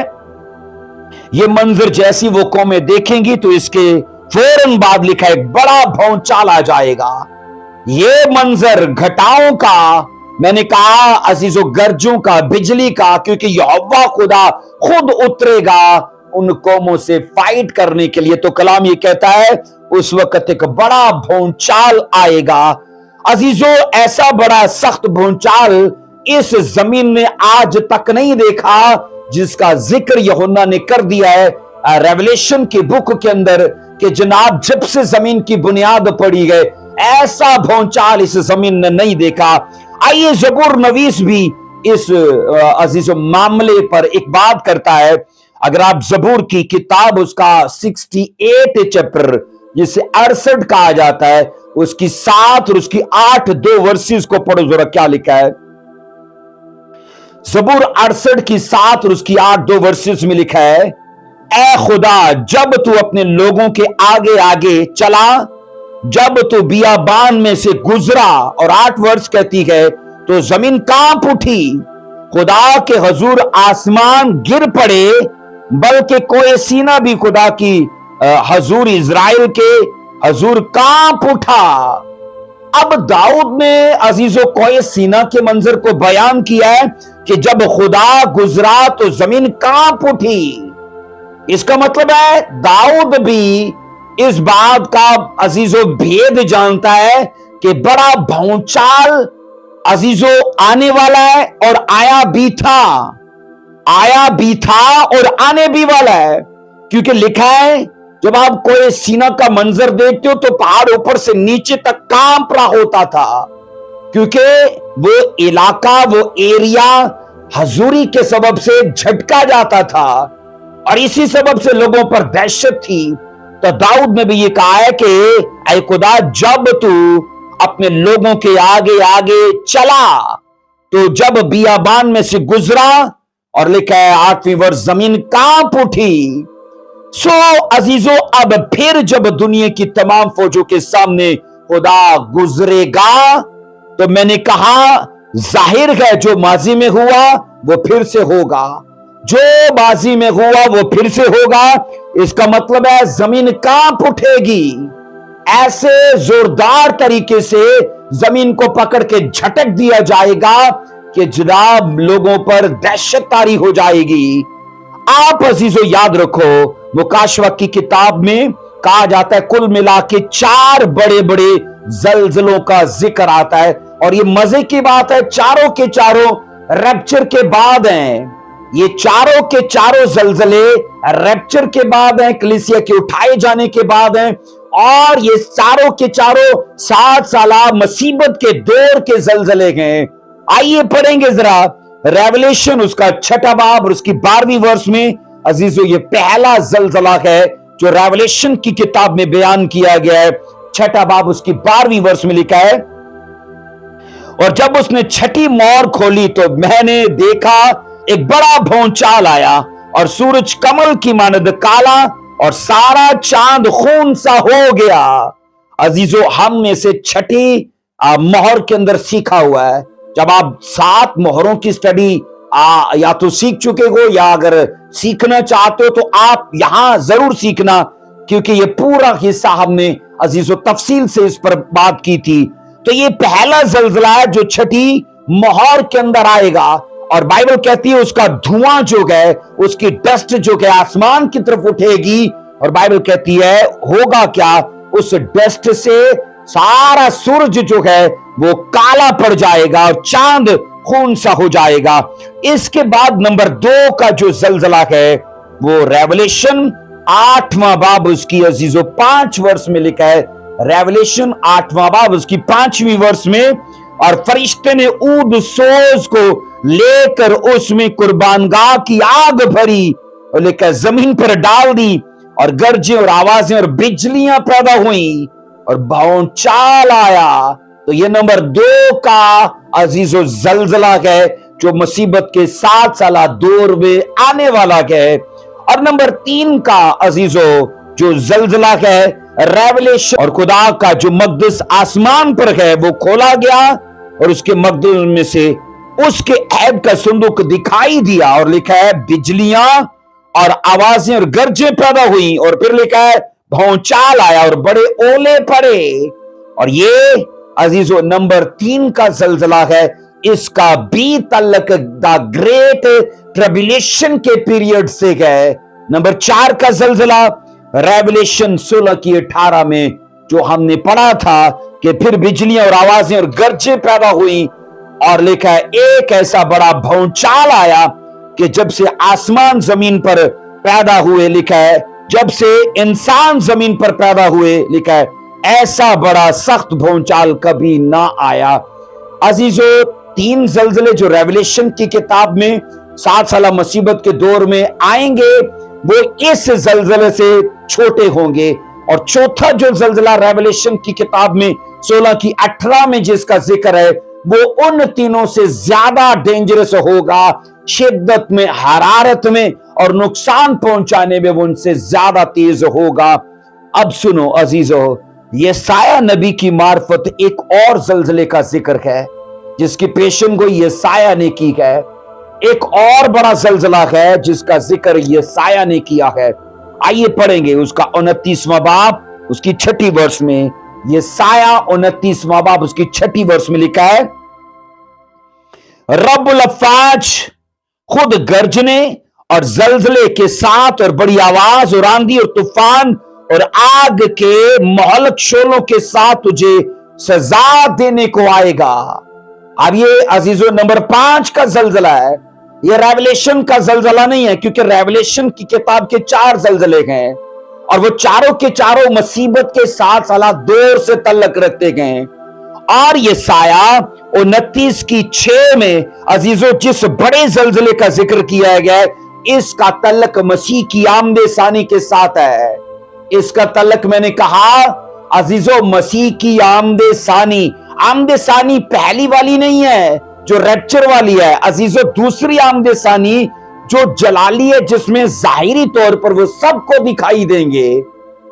ये मंजर जैसी वो कौमें देखेंगी तो इसके फौरन बाद लिखा है बड़ा भौचाल आ जाएगा। ये मंजर घटाओं का, मैंने कहा अजीजों गर्जों का, बिजली का, क्योंकि यहोवा खुदा खुद उतरेगा उन कौमों से फाइट करने के लिए। तो कलाम ये कहता है उस वक्त एक बड़ा भौचाल आएगा। अजीजों ऐसा बड़ा सख्त भौचाल इस जमीन ने आज तक नहीं देखा जिसका जिक्र यूहन्ना ने कर दिया है रेवलेशन की बुक के अंदर, कि जनाब जब से जमीन की बुनियाद पड़ी गई ऐसा भौचाल इस जमीन ने नहीं देखा। आइए जबूर नवीस भी इस अजीजों मामले पर एक बात करता है। अगर आप जबूर की किताब उसका 68 चैप्टर जिसे 68 कहा जाता है, उसकी 7 और उसकी 8 2 वर्सेस को पढ़ो जरा, क्या लिखा है। जबूर 68 की 7 और उसकी 8 2 वर्सेस में लिखा है, ऐ खुदा जब तू अपने लोगों के आगे आगे चला, जब तू बियाबान में से गुजरा, और 8 वर्ष कहती है तो जमीन कांप उठी, खुदा के हजूर आसमान गिर पड़े, बल्कि कोई सीना भी खुदा की हजूर इजराइल के हजूर कांप उठा। अब दाऊद ने अजीजों कोई सीना के मंजर को बयान किया है कि जब खुदा गुजरा तो जमीन कांप उठी। इसका मतलब है दाऊद भी इस बात का अजीजों भेद जानता है कि बड़ा भौचाल अजीजों आने वाला है, और आया भी था और आने भी वाला है। क्योंकि लिखा है जब आप कोई सीना का मंजर देखते हो तो पहाड़ ऊपर से नीचे तक कांप रहा होता था, क्योंकि वो इलाका, वो एरिया हजूरी के सबब से झटका जाता था, और इसी सबब से लोगों पर दहशत थी। तो दाऊद ने भी ये कहा है कि ऐ खुदा जब तू अपने लोगों के आगे आगे चला तो जब बियाबान में से गुजरा, और लिखा है 8वीं वर्ष जमीन कांप उठी। सो अजीजों अब फिर जब दुनिया की तमाम फौजों के सामने खुदा गुजरेगा तो मैंने कहा जाहिर है जो माजी में हुआ वो फिर से होगा, जो माजी में हुआ वो फिर से होगा। इसका मतलब है जमीन कांप उठेगी, ऐसे जोरदार तरीके से जमीन को पकड़ के झटक दिया जाएगा कि जनाब लोगों पर दहशत तारी हो जाएगी। आप अजीजों याद रखो, मुकाशवा की किताब में कहा जाता है कुल मिला के 4 बड़े बड़े जलजलों का जिक्र आता है, और ये मजे की बात है चारों के चारों रैप्चर के बाद हैं। ये चारों के चारों जलजले रैप्चर के बाद हैं, कलीसिया के उठाए जाने के बाद हैं, और ये चारों के चारों 7 साला मुसीबत के दौर के जलजले हैं। आइए पढ़ेंगे जरा रेवलेशन उसका 6ठा बाब और उसकी 12वीं वर्ष में। अजीजों ये पहला जलजला है जो रेवलेशन की किताब में बयान किया गया है। 6ठा बाब उसकी 12वीं वर्ष में लिखा है, और जब उसने 6ठी मोहर खोली तो मैंने देखा एक बड़ा भौचाल आया, और सूरज कमल की मानद काला, और सारा चांद खून सा हो गया। अजीजों हम में से 6ठी मोहर के अंदर सीखा हुआ है, जब आप 7 मोहरों की स्टडी या तो सीख चुके हो या अगर सीखना चाहते हो तो आप यहां जरूर सीखना, क्योंकि ये पूरा हिस्सा हमने अजीजों तफसील से इस पर बात की थी। तो ये पहला जलजला है जो छठी मोहर के अंदर आएगा, और बाइबल कहती है उसका धुआं जो है, उसकी डस्ट जो है आसमान की तरफ उठेगी, और बाइबल कहती है होगा क्या, उस डस्ट से सारा सूरज जो है वो काला पड़ जाएगा और चांद खून सा हो जाएगा। इसके बाद नंबर 2 का जो जलजला है वो रेवलेशन 8वां बाब उसकी अजीजों 5 वर्ष में लिखा है। रेवलेशन 8वां बाब उसकी 5वीं वर्ष में, और फरिश्ते ने ऊद सोज को लेकर उसमें कुर्बानगाह की आग भरी और लेकर जमीन पर डाल दी, और गरजें और आवाजें और बिजलियां पैदा हुई और भौचाल आया। तो ये नंबर 2 का अजीजों जलजला है जो मुसीबत के 7 साला दौर में आने वाला है। और नंबर 3 का अजीजों जो जलजला है रेवलेशन, और खुदा का जो मकदस आसमान पर है वो खोला गया, और उसके मकदस में से उसके ऐब का संदूक दिखाई दिया, और लिखा है बिजलियां और आवाजें और गरजें पैदा हुई, और फिर लिखा है भौचाल आया और बड़े ओले पड़े। और ये अजीजों नंबर 3 का जलजला है। इसका भी तल्लक द ग्रेट ट्रिब्यूलेशन के पीरियड से है। नंबर 4 का जलजला रेवलेशन 16 की 18 में जो हमने पढ़ा था कि फिर बिजलियां और आवाजें और गरजें पैदा हुई, और लिखा है एक ऐसा बड़ा भौचाल आया कि जब से आसमान जमीन पर पैदा हुए, लिखा है जब से इंसान जमीन पर पैदा हुए, लिखा है ऐसा बड़ा सख्त भौचाल कभी ना आया। अजीजों 3 जलजले जो रेवलेशन की किताब में 7 साला मुसीबत के दौर में आएंगे वो इस जलजले से छोटे होंगे, और चौथा जो जलजला रेवलेशन की किताब में 16 की 18 में जिसका जिक्र है वो उन तीनों से ज्यादा डेंजरस होगा, शिद्दत में, हरारत में और नुकसान पहुंचाने में वो उनसे ज्यादा तेज होगा। अब सुनो अजीजों, यसाया नबी की मार्फत एक और जलजले का जिक्र है जिसकी पेशन गोई यसाया ने की है। एक और बड़ा जलजला है जिसका जिक्र यसाया ने किया है। आइए पढ़ेंगे उसका 29वां बाब उसकी 6ठी वर्ष में। यसाया 29वां बाब उसकी 6ठी वर्ष में लिखा है, रब्बुल अफ़ाज खुद गरजने और जलजले के साथ और बड़ी आवाज और आंधी और तूफान और आग के मोहलक शोलों के साथ तुझे सजा देने को आएगा। अब ये अजीजों नंबर 5 का जलजला है। ये रेवलेशन का जलजला नहीं है, क्योंकि रेवलेशन की किताब के 4 जलजले हैं और वो चारों के चारों मुसीबत के 7 साला दौर से तल्लक रखते गए। और ये साया 29 की 6 में अजीजों जिस बड़े जलजले का जिक्र किया गया है, इसका तल्लक मसीह की आमदे सानी के साथ है। इसका तल्लक मैंने कहा अजीजों मसीह की आमदे सानी। आमदे सानी पहली वाली नहीं है जो रैप्चर वाली है अजीजों, दूसरी आमदे सानी जो जलाली है, जिसमें जाहिरी तौर पर वो सबको दिखाई देंगे।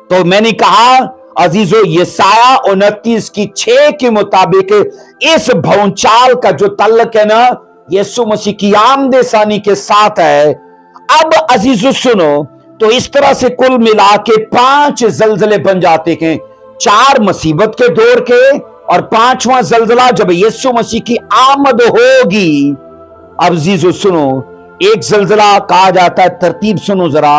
तो मैंने कहा अजीजों यसाया 29 की 6 के मुताबिक इस भौचाल का जो तल्लक है ना, यीशु मसीह की आमदे सानी के साथ है। अब अजीजों सुनो, तो इस तरह से कुल मिला के 5 जलजले बन जाते हैं, 4 मुसीबत के दौर के और 5वां जलजला जब यीशु मसीह की आमद होगी। अब अजीजों सुनो, एक जलजला कहा जाता है, तरतीब सुनो जरा,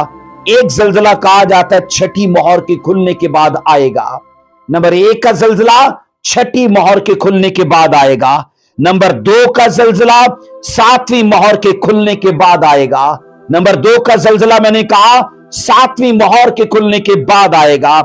एक जलजला कहा जाता है 6ठी मोहर के खुलने के बाद आएगा। नंबर 1 का जलजला 6ठी मोहर के खुलने के बाद आएगा। नंबर 2 का जलजला 7वीं मोहर के खुलने के बाद आएगा। नंबर 2 का जलजला मैंने कहा 7वीं मोहर के खुलने के बाद आएगा।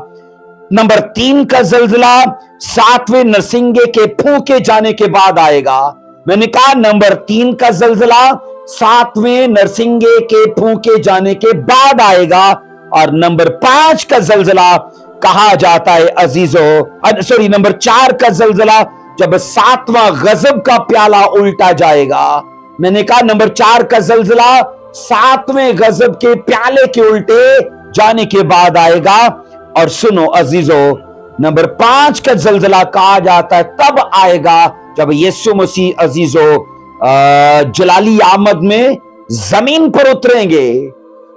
नंबर 3 का जलजला 7वें नरसिंगे के फूंके जाने के बाद आएगा। मैंने कहा नंबर 3 का जलजला 7वें नरसिंगे के फूंके जाने के बाद आएगा। और नंबर 5 का जलजला कहा जाता है अजीजों, नंबर 4 का जलजला जब 7वां गजब का प्याला उल्टा जाएगा। मैंने कहा नंबर 4 का जलजला 7वें गजब के प्याले के उल्टे जाने के बाद आएगा। और सुनो अजीजों, नंबर 5 का जलजला कहा जाता है तब आएगा जब यीशु मसीह अजीजों जलाली आमद में जमीन पर उतरेंगे।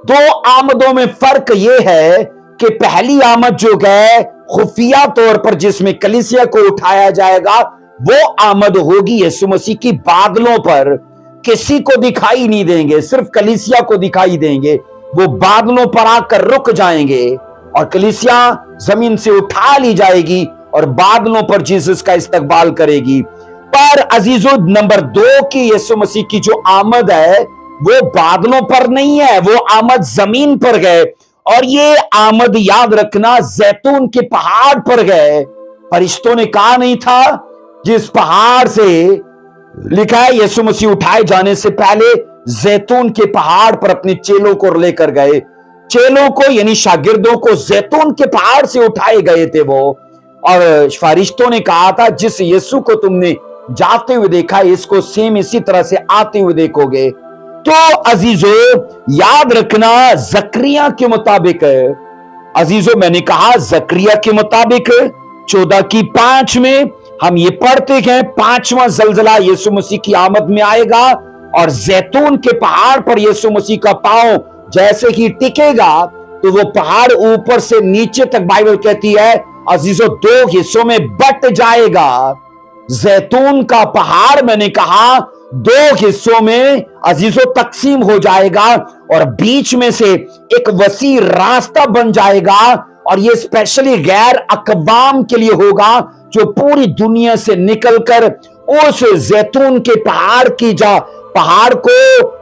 दो आमदों में फर्क यह है कि पहली आमद जो है खुफिया तौर पर जिसमें कलीसिया को उठाया जाएगा, वो आमद होगी यीशु मसीह की बादलों पर, किसी को दिखाई नहीं देंगे, सिर्फ कलीसिया को दिखाई देंगे। वो बादलों पर आकर रुक जाएंगे और कलीसिया जमीन से उठा ली जाएगी और बादलों पर जीसस का इस्तकबाल करेगी। पर अजीजों, नंबर 2 की यीशु मसीह की जो आमद है वो बादलों पर नहीं है, वो आमद जमीन पर गए। और ये आमद याद रखना जैतून के पहाड़ पर गए। फरिश्तों ने कहा नहीं था, जिस पहाड़ से लिखा है यीशु मसीह उठाए जाने से पहले जैतून के पहाड़ पर अपने चेलों को लेकर गए। चेलों को यानी शागिर्दों को जैतून के पहाड़ से उठाए गए थे वो, और फरिश्तों ने कहा था जिस यीशु को तुमने जाते हुए देखा, इसको सेम इसी तरह से आते हुए देखोगे। तो अजीजों, याद रखना जकरिया के मुताबिक, अजीजों मैंने कहा जकरिया के मुताबिक 14:5 में हम ये पढ़ते हैं, 5वां जलजला यीशु मसीह की आमद में आएगा और जैतून के पहाड़ पर यीशु मसीह का पांव जैसे ही टिकेगा तो वो पहाड़ ऊपर से नीचे तक बाइबल कहती है अजीजों 2 हिस्सों में बट जाएगा। जैतून का पहाड़ मैंने कहा 2 हिस्सों में अजीजों तकसीम हो जाएगा और बीच में से एक वसी रास्ता बन जाएगा, और ये स्पेशली गैर अकवाम के लिए होगा जो पूरी दुनिया से निकलकर उस जैतून के पहाड़ को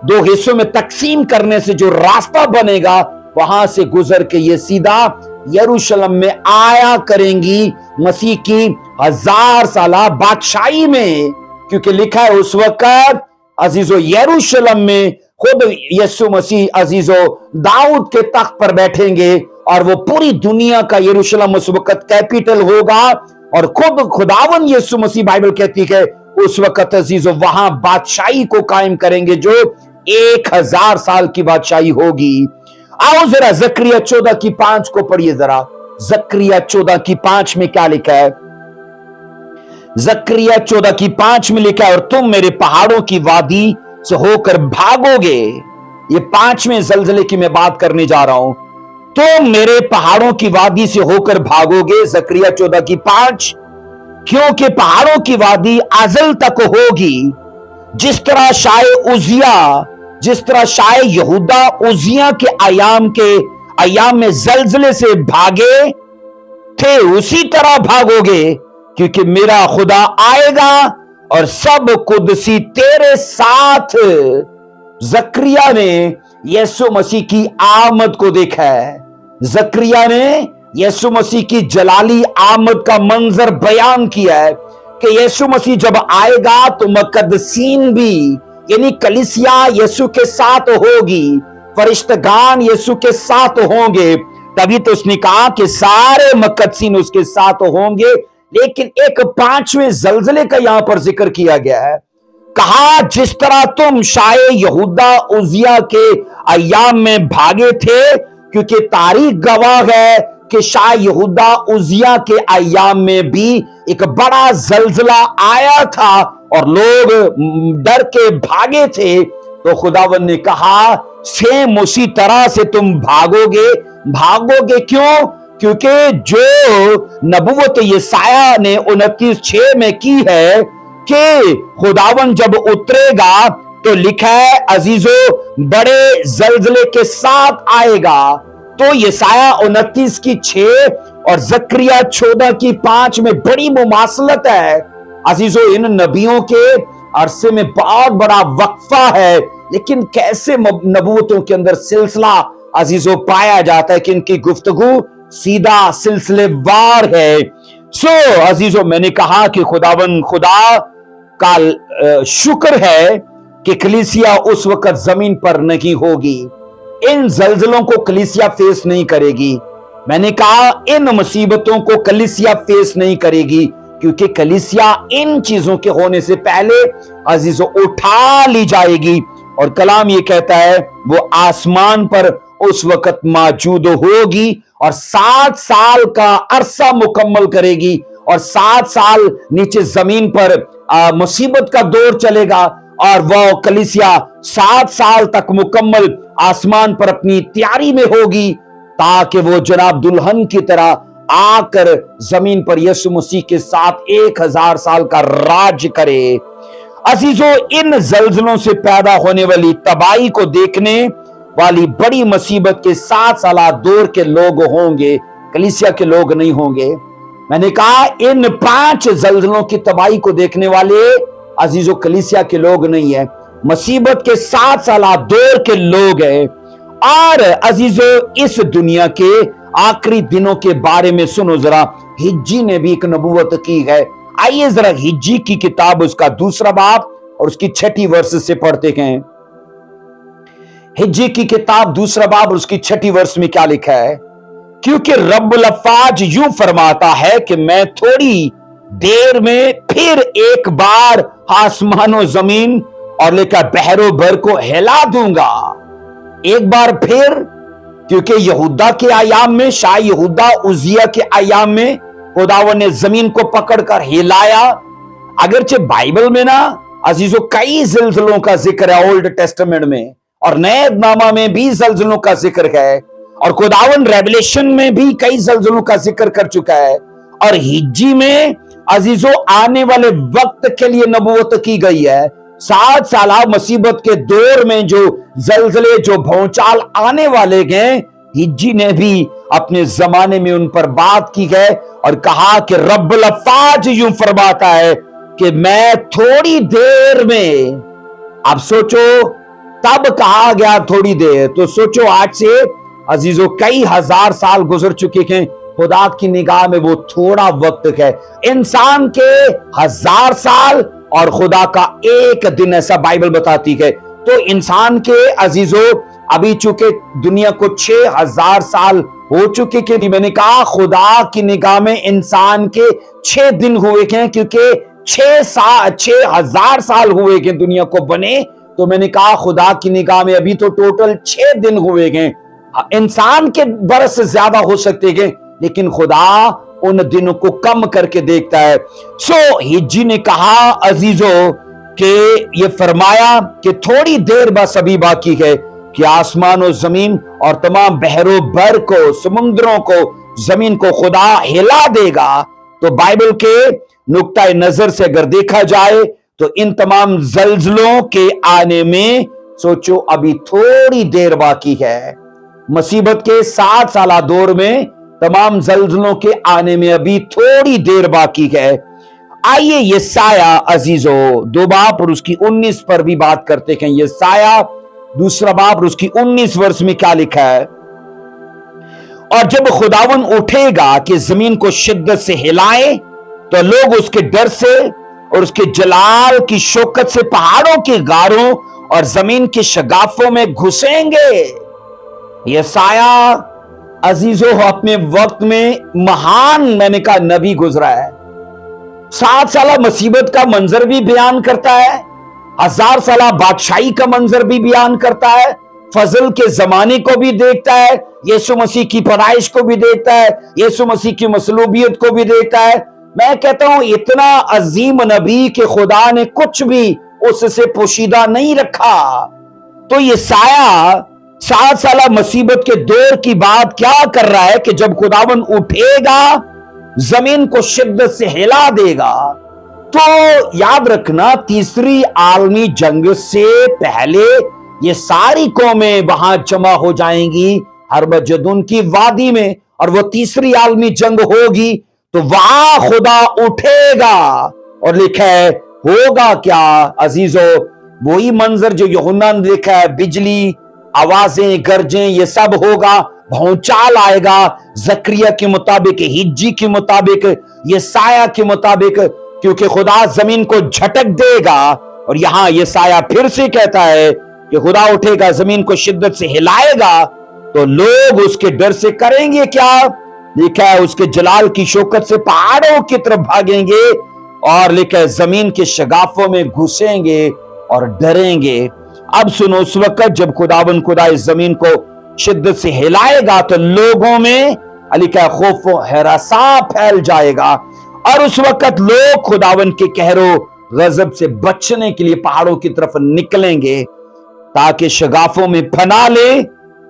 2 हिस्सों में तकसीम करने से जो रास्ता बनेगा वहां से गुजर के ये सीधा यरूशलेम में आया करेंगी मसीह की 1000 साला बादशाही में। क्योंकि लिखा है उस वक्त अजीजों यरूशलेम में खुद यीशु मसीह अजीजों दाऊद के तख्त पर बैठेंगे और वो पूरी दुनिया का यरूशलेम उस वक्त कैपिटल होगा, और खुद खुदावन यीशु मसीह बाइबल कहती है उस वक्त अजीजों वहां बादशाही को कायम करेंगे जो 1000 साल की बादशाही होगी। आओ जरा जकरिया 14:5 को पढ़िए जरा। जकरिया 14:5 में क्या लिखा है? जकरिया 14:5 में लिखा है, और तुम मेरे पहाड़ों की वादी से होकर भागोगे। ये 5वें जलजले की मैं बात करने जा रहा हूं। तुम मेरे पहाड़ों की वादी से होकर भागोगे, जकरिया 14:5, क्योंकि पहाड़ों की वादी अजल तक होगी। जिस तरह शाय यहूदा उजिया के अयाम में जलजले से भागे थे, उसी तरह भागोगे, क्योंकि मेरा खुदा आएगा और सब कुदसी तेरे साथ। जकरिया ने यीशु मसीह की आमद को देखा है। जकरिया ने यीशु मसीह की जलाली आमद का मंजर बयान किया है कि यीशु मसीह जब आएगा तो मुकद्दसीन भी यानी कलीसिया यीशु के साथ होगी, फरिश्तगान यीशु के साथ होंगे। तभी तो उसने कहा कि सारे मुकद्दसीन उसके साथ होंगे। लेकिन एक 5वें जलजले का यहां पर जिक्र किया गया है। कहा जिस तरह तुम शाये यहूदा उजिया के अय्याम में भागे थे, क्योंकि तारीख गवाह है कि शाह यहूदा उजिया के अय्याम में भी एक बड़ा जलजला आया था और लोग डर के भागे थे। तो खुदावन ने कहा सेम उसी तरह से तुम भागोगे। क्यों? क्योंकि जो नबूवत यसाया ने 29:6 में की है कि खुदावन जब उतरेगा तो लिखा है अजीजों बड़े जलजले के साथ आएगा। तो यसाया 29:6 और जकरिया 14:5 में बड़ी मुमासलत है। अजीजों इन नबियों के अरसे में बहुत बड़ा वक्फा है, लेकिन कैसे नबूवतों के अंदर सिलसिला अजीजों पाया जाता है कि इनकी गुफ्तगू सीधा सिलसिलेवार है। सो अजीजों मैंने कहा कि खुदा का शुक्र है कि कलीसिया उस वक्त जमीन पर नहीं होगी। इन जलजलों को कलीसिया फेस नहीं करेगी। मैंने कहा इन मुसीबतों को कलीसिया फेस नहीं करेगी, क्योंकि कलीसिया इन चीजों के होने से पहले अजीजों उठा ली जाएगी। और कलाम ये कहता है वो आसमान पर उस वक्त मौजूद होगी और 7 साल का अरसा मुकम्मल करेगी, और 7 साल नीचे जमीन पर मुसीबत का दौर चलेगा, और वो कलीसिया 7 साल तक मुकम्मल आसमान पर अपनी तैयारी में होगी, ताकि वो जनाब दुल्हन की तरह आकर जमीन पर यीशु मसीह के साथ 1000 साल का राज करे। अजीजों, इन जल्जलों से पैदा होने वाली तबाही को देखने वाली बड़ी मुसीबत के 7 साल दौर के लोग होंगे, कलीसिया के लोग नहीं होंगे। मैंने कहा इन 5 जल्जलों की तबाही को देखने वाले अजीजों कलीसिया के लोग नहीं है, मुसीबत के 7 साल दौर के लोग हैं। और अजीजों, इस दुनिया के आखिरी दिनों के बारे में सुनो जरा, हिज्जी ने भी एक नबूवत की है। आइए जरा हिज्जी की किताब उसका 2 बाब और उसकी 6 वर्ष से पढ़ते हैं। हिज्जी की किताब 2 बाब और उसकी 6 वर्ष में क्या लिखा है? क्योंकि रब्बुल अफ़ाज यूं फरमाता है कि मैं थोड़ी देर में फिर एक बार आसमानों जमीन और लेकर बहरों भर को हिला दूंगा। एक बार फिर, क्योंकि यहूदा के आयाम में, शाह यहूदा उजिया के आयाम में खुदावन ने जमीन को पकड़कर हिलाया। अगरचे बाइबल में ना अजीजों कई ज़िल्ज़लों का जिक्र है ओल्ड टेस्टामेंट में, और नए नामा में भी ज़िल्ज़लों का जिक्र है, और खुदावन रेवलेशन में भी कई ज़िल्ज़लों का जिक्र कर चुका है। और हिज्जी में अजीजों आने वाले वक्त के लिए नबूवत की गई है। 7 साल मुसीबत के दौर में जो जलजले, जो भौचाल आने वाले हैं, हिज्जी ने भी अपने जमाने में उन पर बात की है और कहा कि रब्बुल अफ़ाज यूं फरमाता है कि मैं थोड़ी देर में, अब सोचो तब कहा गया थोड़ी देर, तो सोचो आज से अजीजों कई हजार साल गुजर चुके हैं। खुदा की निगाह में वो थोड़ा वक्त है। इंसान के 1000 साल और खुदा का एक दिन, ऐसा बाइबल बताती है। तो इंसान के अजीजों अभी चूंकि दुनिया को 6000 साल हो चुके कि मैंने कहा खुदा की निगाह में इंसान के 6 दिन हुए हैं, क्योंकि 6000 साल हुए हैं दुनिया को बने। तो मैंने कहा खुदा की निगाह में अभी तो टोटल 6 दिन हुए हैं। इंसान के बरस से ज्यादा हो सकते हैं, लेकिन खुदा उन दिनों को कम करके देखता है। सो हिज्जी ने कहा अजीजों कि ये फरमाया कि थोड़ी देर बस अभी बाकी है कि आसमान और जमीन और तमाम बहरों भर को, समुद्रों को, जमीन को खुदा हिला देगा। तो बाइबल के नुक्ता नजर से अगर देखा जाए तो इन तमाम जल्जलों के आने में सोचो अभी थोड़ी देर बाकी है। मुसीबत के 7 साल दौर में तमाम जल्जलों के आने में अभी थोड़ी देर बाकी है। आइए यशाया अजीजों 2 बाब और उसकी 19 पर भी बात करते हैं। यशाया 2 बाब और उसकी 19 वर्ष में क्या लिखा है? और जब खुदावन उठेगा कि जमीन को शिद्दत से हिलाए, तो लोग उसके डर से और उसके जलाल की शौकत से पहाड़ों के गारों और जमीन के शगाफों में घुसेंगे। यशाया अजीजों अपने वक्त में महान, मैंने कहा, नबी गुजरा है। 7 साल मुसीबत का मंजर भी बयान करता है, 1000 साल बादशाही का मंजर भी बयान करता है, फजल के जमाने को भी देखता है, यीशु मसीह की पैदाइश को भी देखता है, यीशु मसीह की मसलूबियत को भी देखता है। मैं कहता हूं इतना अजीम नबी कि खुदा ने कुछ भी उससे पोशीदा नहीं रखा। तो ये साया 7 साल मुसीबत के दौर की बात क्या कर रहा है कि जब खुदावन उठेगा जमीन को शिद्दत से हिला देगा। तो याद रखना, तीसरी आलमी जंग से पहले ये सारी कौमें वहां जमा हो जाएंगी हरबजदुन की वादी में, और वो तीसरी आलमी जंग होगी। तो वहां खुदा उठेगा और लिखा है होगा क्या अजीजों? वही मंजर जो यूहन्ना ने लिखा है, बिजली, आवाजें, गरजें, ये सब होगा, भौचाल आएगा जकरिया के मुताबिक, हिज्जी के मुताबिक, यशाया के मुताबिक, क्योंकि खुदा जमीन को झटक देगा। और यहां यशाया फिर से कहता है कि खुदा उठेगा, जमीन को शिद्दत से हिलाएगा, तो लोग उसके डर से करेंगे क्या? लिखा है उसके जलाल की शौकत से पहाड़ों की तरफ भागेंगे, और लिखा है जमीन के शगाफों में घुसेंगे और डरेंगे। अब सुनो, उस वक्त जब खुदावन खुदा इस जमीन को शिद्दत से हिलाएगा तो लोगों में लिखा है खौफ व हरासा फैल जाएगा, और उस वक्त लोग खुदावन के कहरों गजब से बचने के लिए पहाड़ों की तरफ निकलेंगे ताकि शगाफों में पनाह ले,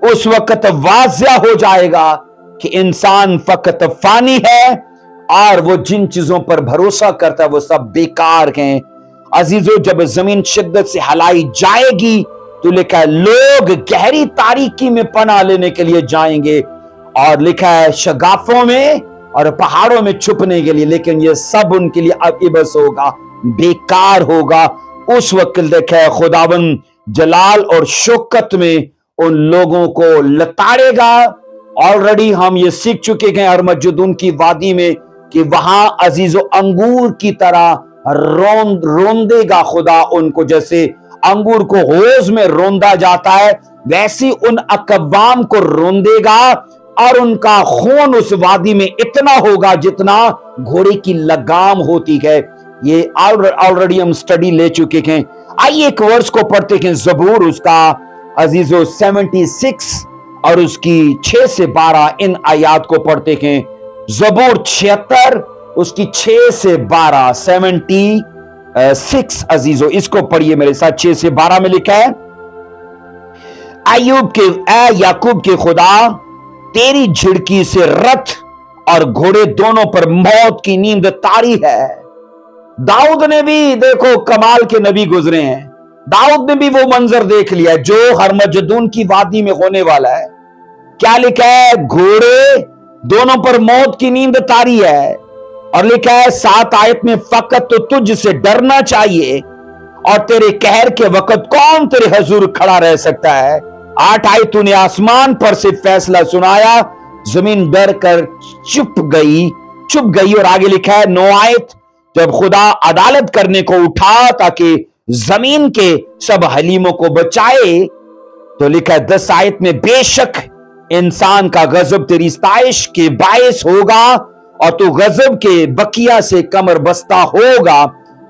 उस वक्त वाज़िया हो जाएगा कि इंसान फकत फानी है और वो जिन चीजों पर भरोसा करता है वो सब बेकार हैं। अजीजों, जब जमीन शिद्दत से हिलाई जाएगी तो लिखा है लोग गहरी तारीकी में पनाह लेने के लिए जाएंगे, और लिखा है शगाफों में और पहाड़ों में छुपने के लिए, लेकिन ये सब उनके लिए अबस होगा, बेकार होगा। उस वक्त लिखा है खुदावन जलाल और शौकत में उन लोगों को लताड़ेगा। ऑलरेडी हम ये सीख चुके हैं अरमजुदून की वादी में कि वहां अजीजों अंगूर की तरह रोंदेगा खुदा उनको, जैसे अंगूर को होज में रोंदा जाता है वैसी उन अकवाम को रोंदेगा, और उनका खून उस वादी में इतना होगा जितना घोड़े की लगाम होती है। ये ऑलरेडी हम स्टडी ले चुके हैं। आइए एक वर्ष को पढ़ते हैं, ज़बूर उसका अजीजों 76 और उसकी 6 से 12 इन आयात को पढ़ते हैं। ज़बूर 76 उसकी 6 से 12 76 अजीजों, इसको पढ़िए मेरे साथ। 6 से 12 में लिखा है, याकूब के खुदा, तेरी झिड़की से रथ और घोड़े दोनों पर मौत की नींद तारी है। दाऊद ने भी देखो कमाल के नबी गुजरे हैं, दाऊद ने भी वो मंजर देख लिया जो हरमजदून की वादी में होने वाला है। क्या लिखा है? घोड़े दोनों पर मौत की नींद तारी है, और लिखा है 7 आयत में, फकत तो तुझ से डरना चाहिए और तेरे कहर के वक्त कौन तेरे हजूर खड़ा रह सकता है। 8 आयत, तूने आसमान पर से फैसला सुनाया, जमीन डर कर चुप गई। और आगे लिखा है 9 आयत, जब खुदा अदालत करने को उठा ताकि जमीन के सब हलीमों को बचाए, तो लिखा है 10 आयत में, बेशक इंसान का गजब तेरी सताइश के बायस होगा और तू गजब के बकिया से कमर बस्ता होगा।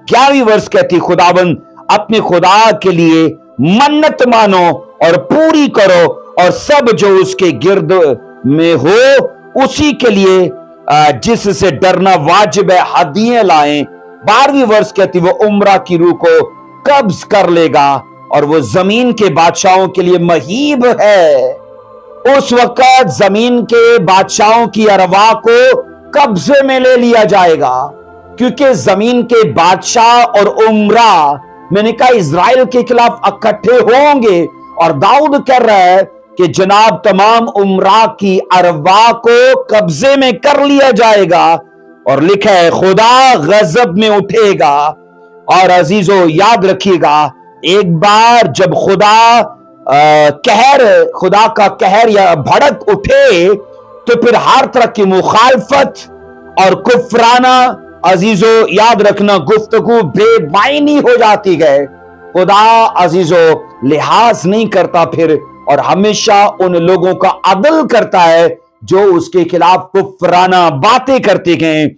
11वीं वर्ष कहती, खुदाबंद अपने खुदा के लिए मन्नत मानो और पूरी करो, और सब जो उसके गिर्द में हो उसी के लिए जिससे डरना वाजिब है हदिये लाएं। 12वीं वर्ष कहती, वो उम्रा की रूह को कब्ज कर लेगा और वो जमीन के बादशाहों के लिए महीब है। उस वक्त जमीन के बादशाहों की अरवा को कब्जे में ले लिया जाएगा, क्योंकि जमीन के बादशाह और उमरा, मैंने कहा, इजराइल के खिलाफ इकट्ठे होंगे, और दाऊद कह रहा है कि जनाब तमाम उमरा की अरवा को कब्जे में कर लिया जाएगा, और लिखा है खुदा गजब में उठेगा। और अजीजों याद रखिएगा, एक बार जब खुदा का कहर या भड़क उठे तो फिर हर तरह की मुखालफत और कुफराना, अजीजों याद रखना, गुफ्तगू बेमायनी हो जाती है। खुदा अजीजों लिहाज नहीं करता फिर, और हमेशा उन लोगों का अदल करता है जो उसके खिलाफ कुफराना बातें करते हैं।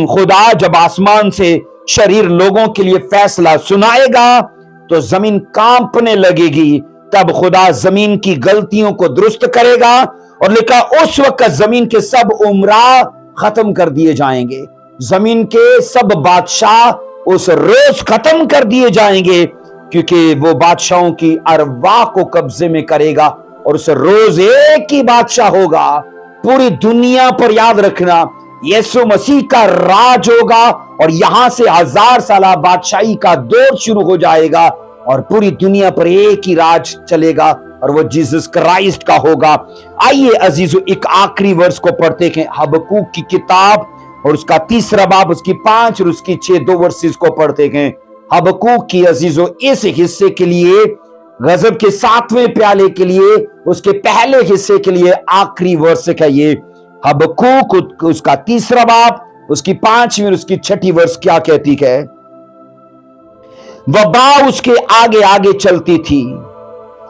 खुदा जब आसमान से शरीर लोगों के लिए फैसला सुनाएगा तो जमीन कांपने लगेगी। तब खुदा जमीन की गलतियों को दुरुस्त करेगा, और लिखा उस वक्त जमीन के सब उमरा खत्म कर दिए जाएंगे, जमीन के सब बादशाह उस रोज खत्म कर दिए जाएंगे, क्योंकि वो बादशाहों की अरवा को कब्जे में करेगा, और उस रोज एक ही बादशाह होगा पूरी दुनिया पर। याद रखना, यीशु मसीह का राज होगा, और यहां से 1000 साल बादशाही का दौर शुरू हो जाएगा, और पूरी दुनिया पर एक ही राज चलेगा, और वो जीसस क्राइस्ट का होगा। आइए अजीजों एक आखिरी वर्ष को पढ़ते हैं, हबक्कूक की किताब और उसका 3रा बाब, उसकी 5 और उसकी 6 2 वर्सेस को पढ़ते हैं। हबक्कूक की अजीजों इस हिस्से के लिए, गजब के 7वें प्याले के लिए, उसके पहले हिस्से के लिए आखिरी वर्ष है ये हबक्कूक, उसका 3रा बाब, उसकी 5वीं और उसकी 6ठी वर्ष क्या कहती है। वबा उसके आगे आगे चलती थी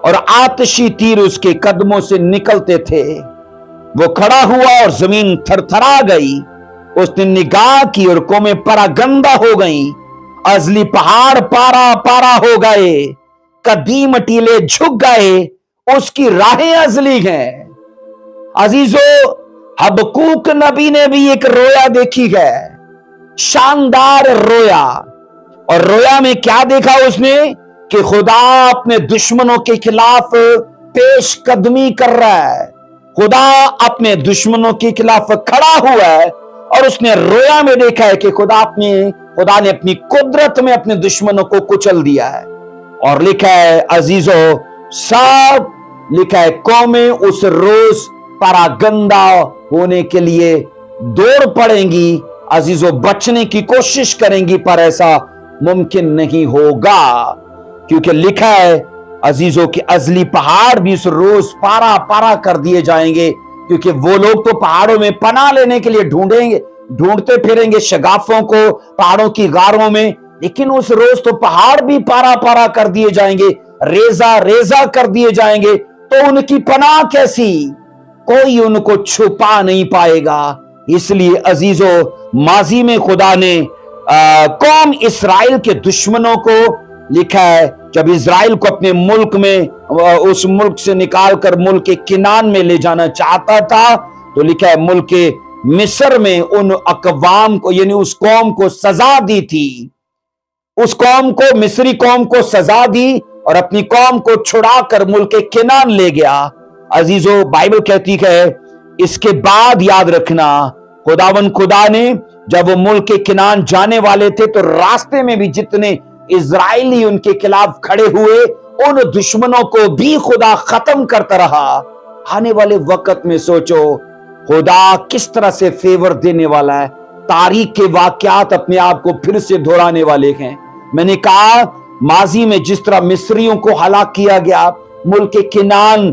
और आतिशी तीर उसके कदमों से निकलते थे। वो खड़ा हुआ और जमीन थरथरा गई। उसने निगाह की और कौमें परागंदा हो गई। अजली पहाड़ पारा पारा हो गए, कदीम टीले झुक गए, उसकी राहें अजली हैं। अजीजों, हबक्कूक नबी ने भी एक रोया देखी है। शानदार रोया, और रोया में क्या देखा उसने कि खुदा अपने दुश्मनों के खिलाफ पेश कदमी कर रहा है। खुदा अपने दुश्मनों के खिलाफ खड़ा हुआ है, और उसने रोया में देखा है कि खुदा ने अपनी कुदरत में अपने दुश्मनों को कुचल दिया है। और लिखा है अजीजों, सब लिखा है कौमें उस रोज परागंदा होने के लिए दौड़ पड़ेंगी अजीजों, बचने की कोशिश करेंगी, पर ऐसा मुमकिन नहीं होगा, क्योंकि लिखा है अजीजों कि अजली पहाड़ भी इस रोज पारा पारा कर दिए जाएंगे, क्योंकि वो लोग तो पहाड़ों में पनाह लेने के लिए ढूंढते फिरेंगे शगाफों को पहाड़ों की गारों में, लेकिन उस रोज तो पहाड़ भी पारा पारा कर दिए जाएंगे, रेजा रेजा कर दिए जाएंगे, तो उनकी पनाह कैसी, कोई उनको छुपा नहीं पाएगा। इसलिए अजीजों, माजी में खुदा ने कौम इस्राएल के दुश्मनों को लिखा है, जब इस्राएल को अपने मुल्क में उस मुल्क से निकालकर मुल्क के किनान में ले जाना चाहता था, तो लिखा है मुल्क के मिस्र में उन अकवाम को यानी उस कौम को सजा दी थी, उस कौम को, मिस्री कौम को सजा दी और अपनी कौम को छुड़ाकर मुल्क के किनान ले गया। अजीजों, बाइबल कहती है इसके बाद याद रखना, खुदा ने जब वो मुल्क के किनान जाने वाले थे तो रास्ते में भी जितने इजराइली उनके खिलाफ खड़े हुए उन दुश्मनों को भी खुदा खत्म करता रहा। आने वाले वक्त में सोचो खुदा किस तरह से फेवर देने वाला है। तारीख के वाकयात अपने आप को फिर से दोहराने वाले हैं। मैंने कहा माजी में जिस तरह मिस्रियों को हलाक किया गया, मुल्क के किनान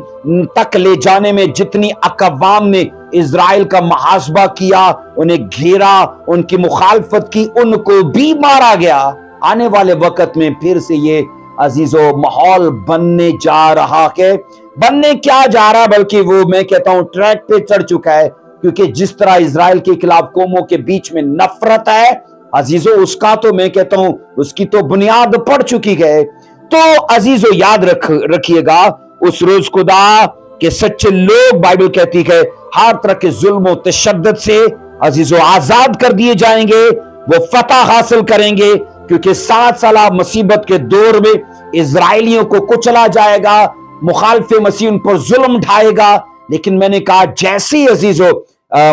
तक ले जाने में जितनी अकवाम ने इजराइल का मुहासबा किया, उन्हें घेरा, उनकी मुखालफत की, उनको भी मारा गया। आने वाले वक्त में फिर से ये अजीजों माहौल बनने जा रहा है। बनने क्या जा रहा, बल्कि वो मैं कहता हूं ट्रैक पे चढ़ चुका है, क्योंकि जिस तरह इजराइल के खिलाफ कौमों के बीच में नफरत है अजीजों, उसका तो मैं कहता हूं उसकी तो बुनियाद पड़ चुकी है। तो अजीजों याद रखिएगा, उस रोज खुदा के सच्चे लोग, बाइबल कहती है, हर तरह के जुल्म और तशद्दुद से अजीजों आजाद कर दिए जाएंगे, वो फतह हासिल करेंगे, क्योंकि 7 साल मुसीबत के दौर में इजराइलियों को कुचला जाएगा, मुखालिफे मसीह उन पर जुल्म ढाएगा। लेकिन मैंने कहा जैसे ही अजीजों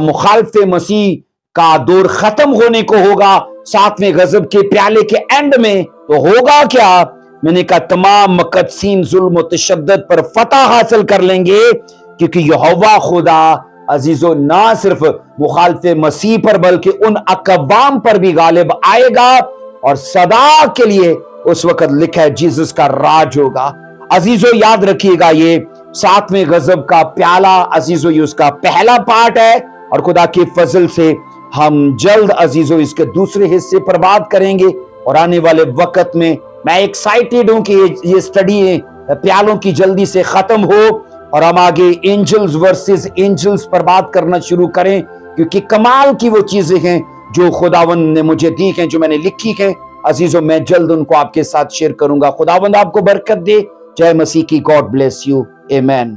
मुखालिफे मसीह का दौर खत्म होने को होगा, 7वें गजब के प्याले के एंड में, तो होगा क्या, मैंने कहा तमाम मुकद्दसीन जुल्म और तशद्दुद पर फतह हासिल कर लेंगे, क्योंकि यहोवा खुदा अजीजों ना सिर्फ मुखालिफे मसीह पर बल्कि उन अकवाम पर भी गालिब आएगा, और सदा के लिए उस वक्त लिखा है जीसस का राज होगा। अजीजों याद रखिएगा, ये 7वें गजब का प्याला अजीजों ये उसका पहला पार्ट है, और खुदा की फजल से हम जल्द अजीजों इसके दूसरे हिस्से पर बात करेंगे। और आने वाले वक्त में मैं एक्साइटेड हूं कि ये स्टडी प्यालों की जल्दी से खत्म हो और हम आगे एंजल्स वर्सेस एंजल्स पर बात करना शुरू करें, क्योंकि कमाल की वो चीजें हैं जो खुदावंद ने मुझे दी हैं, जो मैंने लिखी है अजीजों, मैं जल्द उनको आपके साथ शेयर करूंगा। खुदावंद आपको बरकत दे। जय मसीह की। God bless you. आमेन।